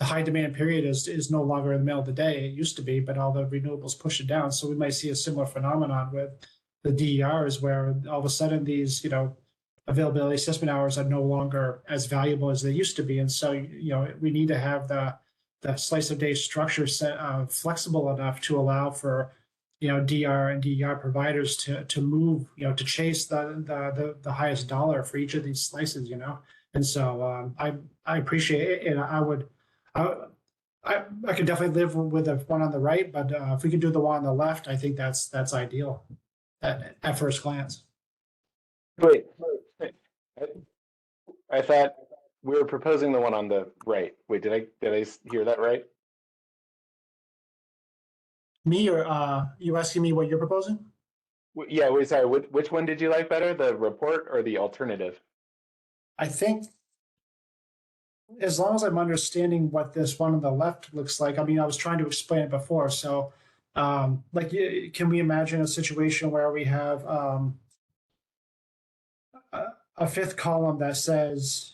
high demand period is no longer in the middle of the day. It used to be, but all the renewables push it down. So we might see a similar phenomenon with the DERs, where all of a sudden these availability assessment hours are no longer as valuable as they used to be, and so we need to have the slice of day structure set flexible enough to allow for DR and DER providers to move to chase the highest dollar for each of these slices, and so I appreciate it, and I could definitely live with the one on the right, but if we could do the one on the left, I think that's ideal at first glance. Wait, I thought we were proposing the one on the right. Wait, did I hear that right? Me, or you asking me what you're proposing? Yeah, wait, sorry. Which one did you like better, the report or the alternative? I think as long as I'm understanding what this one on the left looks like, I mean, I was trying to explain it before. So, can we imagine a situation where we have a fifth column that says,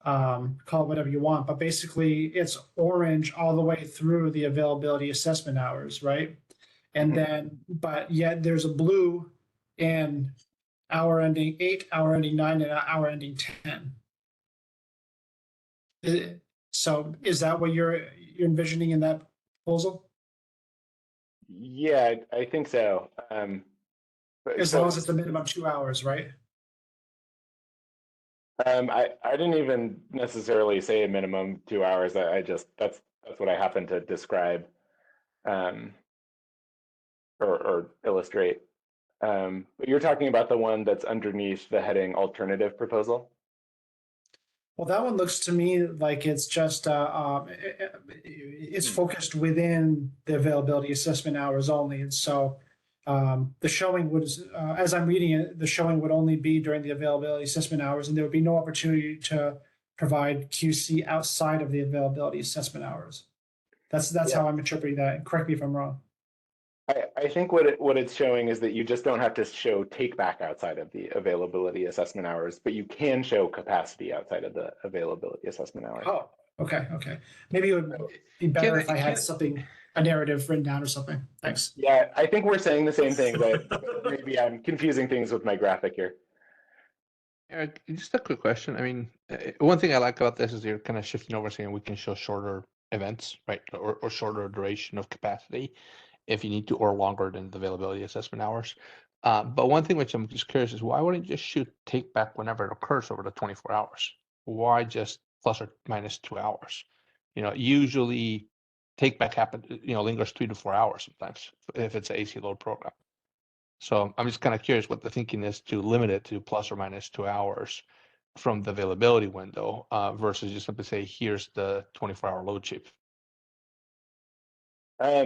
call it whatever you want, but basically it's orange all the way through the availability assessment hours, right? And then, but yet there's a blue in hour ending 8, hour ending 9, and hour ending 10. So is that what you're envisioning in that proposal? Yeah, I think so. As long as it's the minimum 2 hours, right? I didn't even necessarily say a minimum 2 hours. I just that's what I happen to describe, or illustrate. But you're talking about the one that's underneath the heading alternative proposal? Well, that one looks to me like it's just it's focused within the availability assessment hours only, and so the showing would, as I'm reading it, the showing would only be during the availability assessment hours, and there would be no opportunity to provide QC outside of the availability assessment hours. That's how I'm interpreting that. Correct me if I'm wrong. I think what it's showing is that you just don't have to show take back outside of the availability assessment hours, but you can show capacity outside of the availability assessment hours. Oh, okay. Maybe it would be better if I had something, a narrative written down or something. Thanks. Yeah, I think we're saying the same thing, but maybe I'm confusing things with my graphic here. Eric, just a quick question. I mean, one thing I like about this is you're kind of shifting over, saying we can show shorter events, right, or shorter duration of capacity if you need to, or longer than the availability assessment hours. But one thing which I'm just curious is, why wouldn't you just shoot take back whenever it occurs over the 24 hours? Why just plus or minus 2 hours? Usually take back lingers 3 to 4 hours sometimes if it's an AC load program. So I'm just kind of curious what the thinking is to limit it to plus or minus 2 hours from the availability window versus just simply say, here's the 24-hour load chip.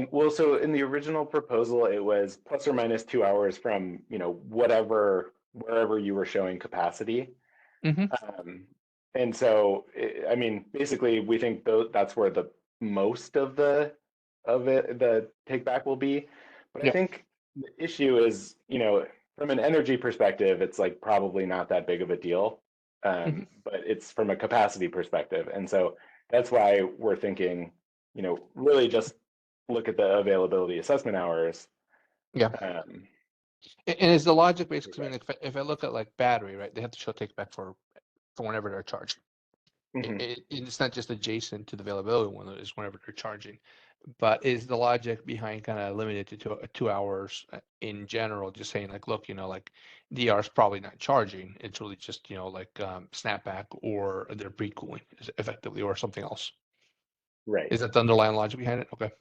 Well, so in the original proposal, it was plus or minus 2 hours from, wherever you were showing capacity. And so, I mean, basically, we think that's where the most of the take back will be. But I think the issue is, from an energy perspective, it's like probably not that big of a deal. But it's from a capacity perspective. And so that's why we're thinking, really just look at the availability assessment hours. Yeah. And is the logic basically, I mean, if I look at like battery, right, they have to show take back for whenever they're charging. It's not just adjacent to the availability window, it's whenever they're charging. But is the logic behind kind of limited to 2 hours in general, just saying like, look, like DR is probably not charging. It's really just, like snapback, or they're pre-cooling effectively, or something else. Right. Is that the underlying logic behind it? Okay.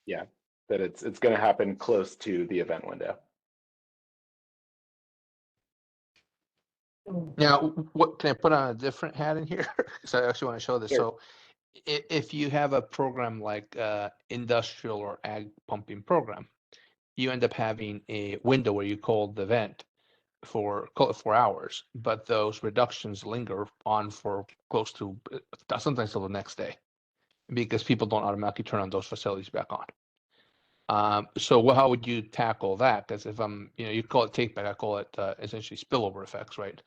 Yeah, that it's going to happen close to the event window. Now, what can I put on a different hat in here? Because I actually want to show this. Sure. So if you have a program like industrial or ag pumping program, you end up having a window where you call the event call it 4 hours, but those reductions linger on for close to sometimes till the next day. because people don't automatically turn on those facilities back on. So how would you tackle that? Because if you call it take back, I call it essentially spillover effects, right?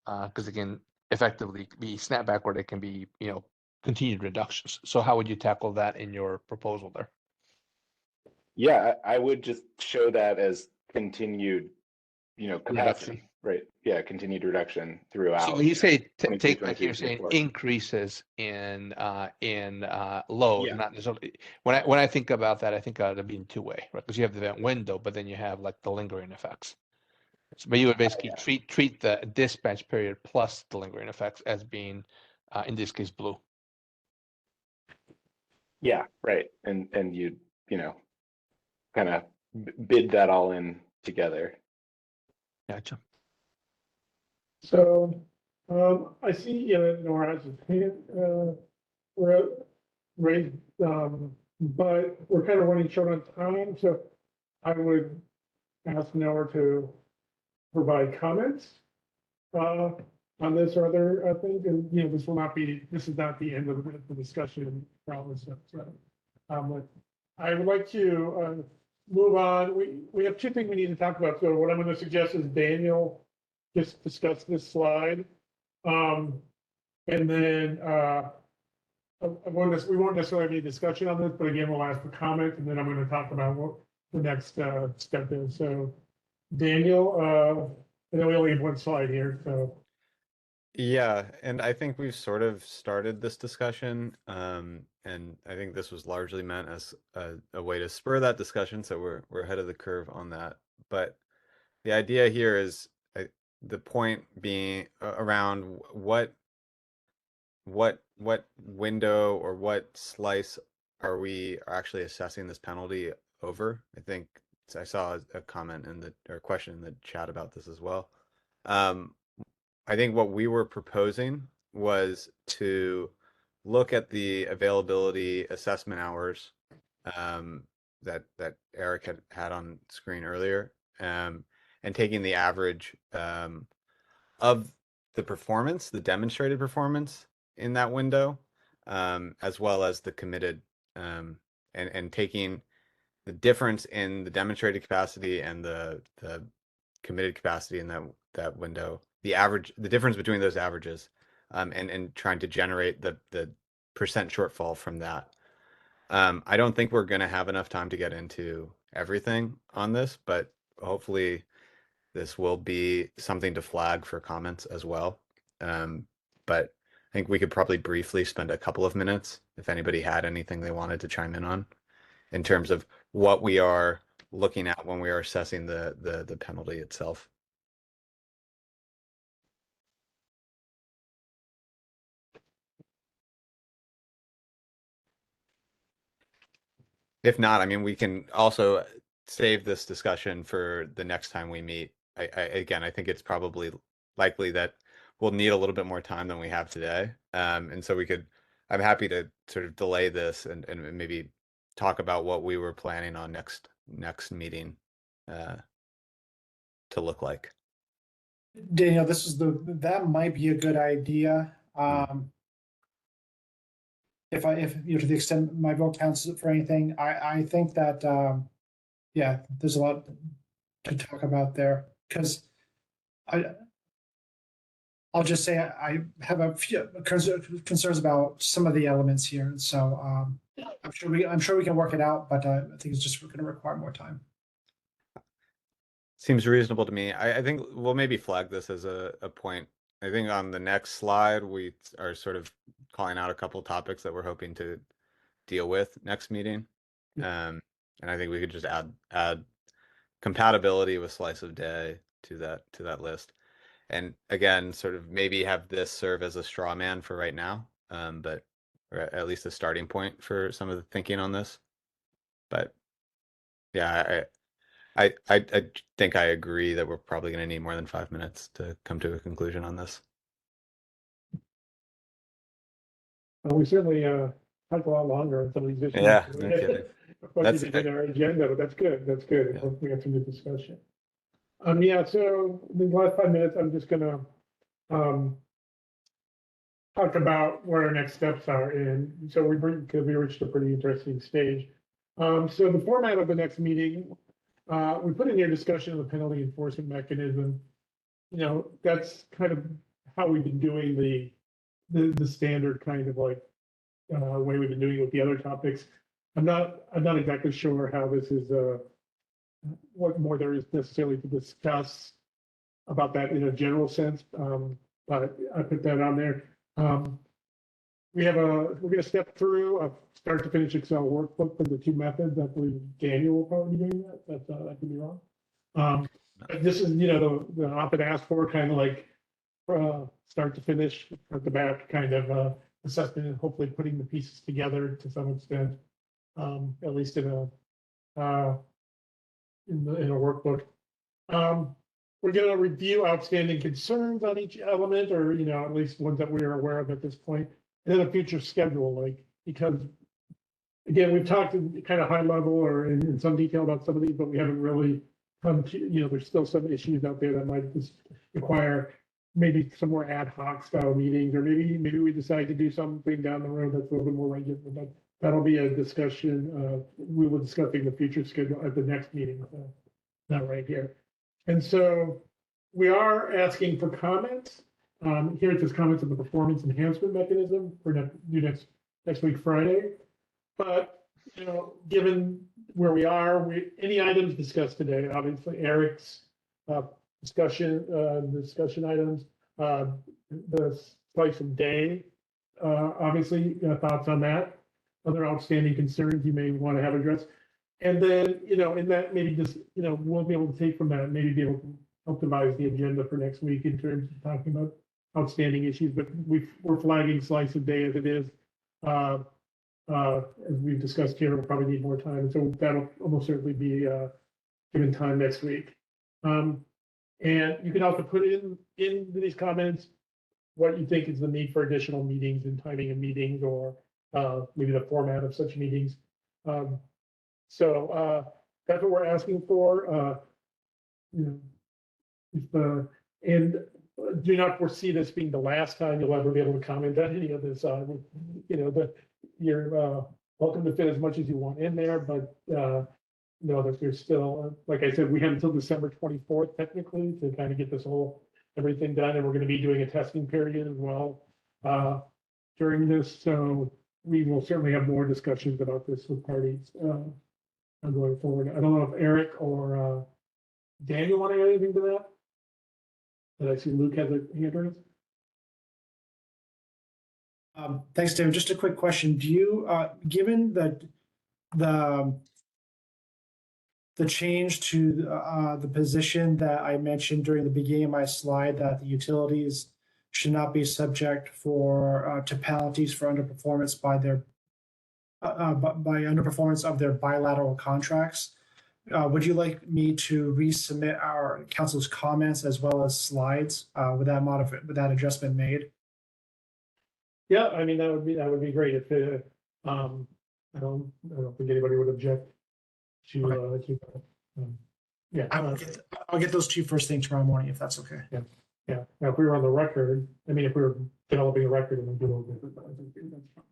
Because it can effectively be snapback, or they can be, continued reductions. So how would you tackle that in your proposal there? Yeah, I would just show that as continued, capacity, right? Yeah, continued reduction throughout. So when you say 22, take back, 23, you're saying 24. increases in load, Yeah. not necessarily. When I think about that, I think of it being two-way, right? Because you have the event window, but then you have like the lingering effects. But you would basically treat the dispatch period plus the lingering effects as being, in this case, blue. Yeah, right. And you kind of bid that all in together. Gotcha. So, I see, Nora has his hand, raised, but we're kind of running short on time, so I would ask Nora to provide comments, on this or other, things, and, this is not the end of the discussion, promise, so. But I would like to, move on. We have two things we need to talk about, so what I'm gonna suggest is Daniel just discuss this slide. And then, we won't necessarily have any discussion on this, but again, we'll ask for comment, and then I'm gonna talk about what the next, step is. So Daniel, and then we only have one slide here, so. Yeah, and I think we've sort of started this discussion, and I think this was largely meant as a way to spur that discussion, so we're ahead of the curve on that. But the idea here is the point being around what window or what slice are we actually assessing this penalty over? I think I saw a comment or question in the chat about this as well. I think what we were proposing was to look at the availability assessment hours that Eric had on screen earlier, and taking the average of the performance, the demonstrated performance in that window, as well as the committed, and taking the difference in the demonstrated capacity and the committed capacity in that window, the difference between those averages, and trying to generate the percent shortfall from that. I don't think we're going to have enough time to get into everything on this, but hopefully this will be something to flag for comments as well. But I think we could probably briefly spend a couple of minutes if anybody had anything they wanted to chime in on in terms of what we are looking at when we are assessing the penalty itself. If not, I mean, we can also save this discussion for the next time we meet. Again, I think it's probably likely that we'll need a little bit more time than we have today. And so I'm happy to sort of delay this and maybe talk about what we were planning on next meeting to look like. Daniel, that might be a good idea. If to the extent my vote counts for anything, I think that, yeah, there's a lot to talk about there, because I'll just say I have a few concerns about some of the elements here. So I'm sure we can work it out, but I think it's just going to require more time. Seems reasonable to me. I think we'll maybe flag this as a point. I think on the next slide, we are sort of calling out a couple topics that we're hoping to deal with next meeting. And I think we could just add compatibility with slice of day to that list. And again, sort of maybe have this serve as a straw man for right now, but or at least a starting point for some of the thinking on this. But yeah, I think I agree that we're probably going to need more than 5 minutes to come to a conclusion on this. We certainly talked a lot longer on some of these issues. Yeah, no kidding. That's in our agenda, but that's good. That's good. Yeah. Hopefully we have some good discussion. Yeah, so the last 5 minutes, I'm just gonna talk about what our next steps are. And so we reached a pretty interesting stage. So the format of the next meeting, we put in here discussion of the penalty enforcement mechanism. You know, that's kind of how we've been doing the standard kind of like way we've been doing it with the other topics. I'm not exactly sure how this is what more there is necessarily to discuss about that in a general sense, but I put that on there. We're going to step through a start to finish Excel workbook for the two methods. I believe Daniel will probably be doing that. I could be wrong. But this is, you know, the often asked for kind of like start to finish at the back kind of assessment and hopefully putting the pieces together to some extent, at least in a workbook. We're going to review outstanding concerns on each element, or, you know, at least ones that we are aware of at this point, and then a future schedule, like, because again, we've talked in kind of high level or in some detail about some of these, but we haven't really come to, you know, there's still some issues out there that might just require maybe some more ad hoc style meetings, or maybe we decide to do something down the road that's a little bit more regular, but that'll be a discussion. We will discuss the future schedule at the next meeting, not right here. And so we are asking for comments. Here it says comments on the performance enhancement mechanism for next week, Friday. But, you know, given where we are, any items discussed today, obviously Eric's discussion items, the slice of day, obviously thoughts on that, other outstanding concerns you may want to have addressed. And then, you know, in that, maybe just, you know, we'll be able to take from that, maybe be able to help devise the agenda for next week in terms of talking about outstanding issues, but we're flagging slice of day as it is. As we've discussed here, we'll probably need more time. So that'll almost certainly be given time next week. And you can also put in these comments what you think is the need for additional meetings and timing of meetings, or maybe the format of such meetings. So that's what we're asking for. You know, and do not foresee this being the last time you'll ever be able to comment on any of this. You know, you're welcome to fit as much as you want in there, but know that there's still, like I said, we have until December 24th technically to kind of get everything done, and we're going to be doing a testing period as well during this. So we will certainly have more discussions about this with parties going forward. I don't know if Eric or Daniel want to add anything to that. Did I see Luke has a hand raised? Thanks, David. Just a quick question. Do you, given that the change to the position that I mentioned during the beginning of my slide, that the utilities should not be subject to penalties for underperformance by underperformance of their bilateral contracts, would you like me to resubmit our council's comments as well as slides with that adjustment made? Yeah, I mean, that would be great if I don't think anybody would object to yeah. I'll get those to you first thing tomorrow morning if that's okay. Yeah. Now, if we were on the record, I mean, if we were developing a record, and we do a little different, but I think that's fine.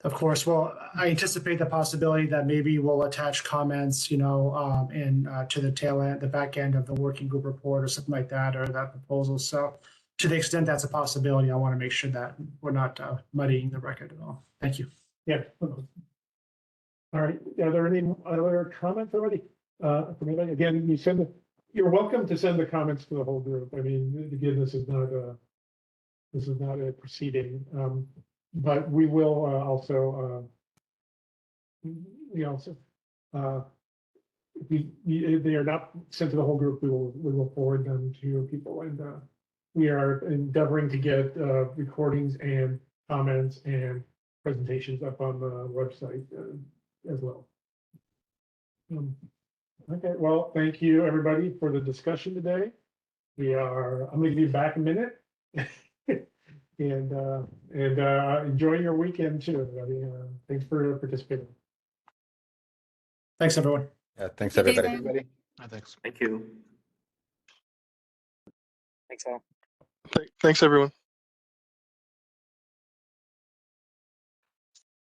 Of course. Well, I anticipate the possibility that maybe we'll attach comments, you know, to the tail end, the back end of the working group report or something like that, or that proposal. So to the extent that's a possibility, I want to make sure that we're not muddying the record at all. Thank you. Yeah. All right. Are there any other comments already? From anybody? Again, you're welcome to send the comments to the whole group. I mean, again, this is not a proceeding, but we will if they are not sent to the whole group, we will forward them to people, and we are endeavoring to get recordings and comments and presentations up on the website as well. Okay, well, thank you everybody for the discussion today. I'm going to be back in a minute. and enjoy your weekend too, everybody. Thanks for participating. Thanks, everyone. Yeah, thanks everybody. Thanks. Thank you. Thanks all. Thanks, everyone.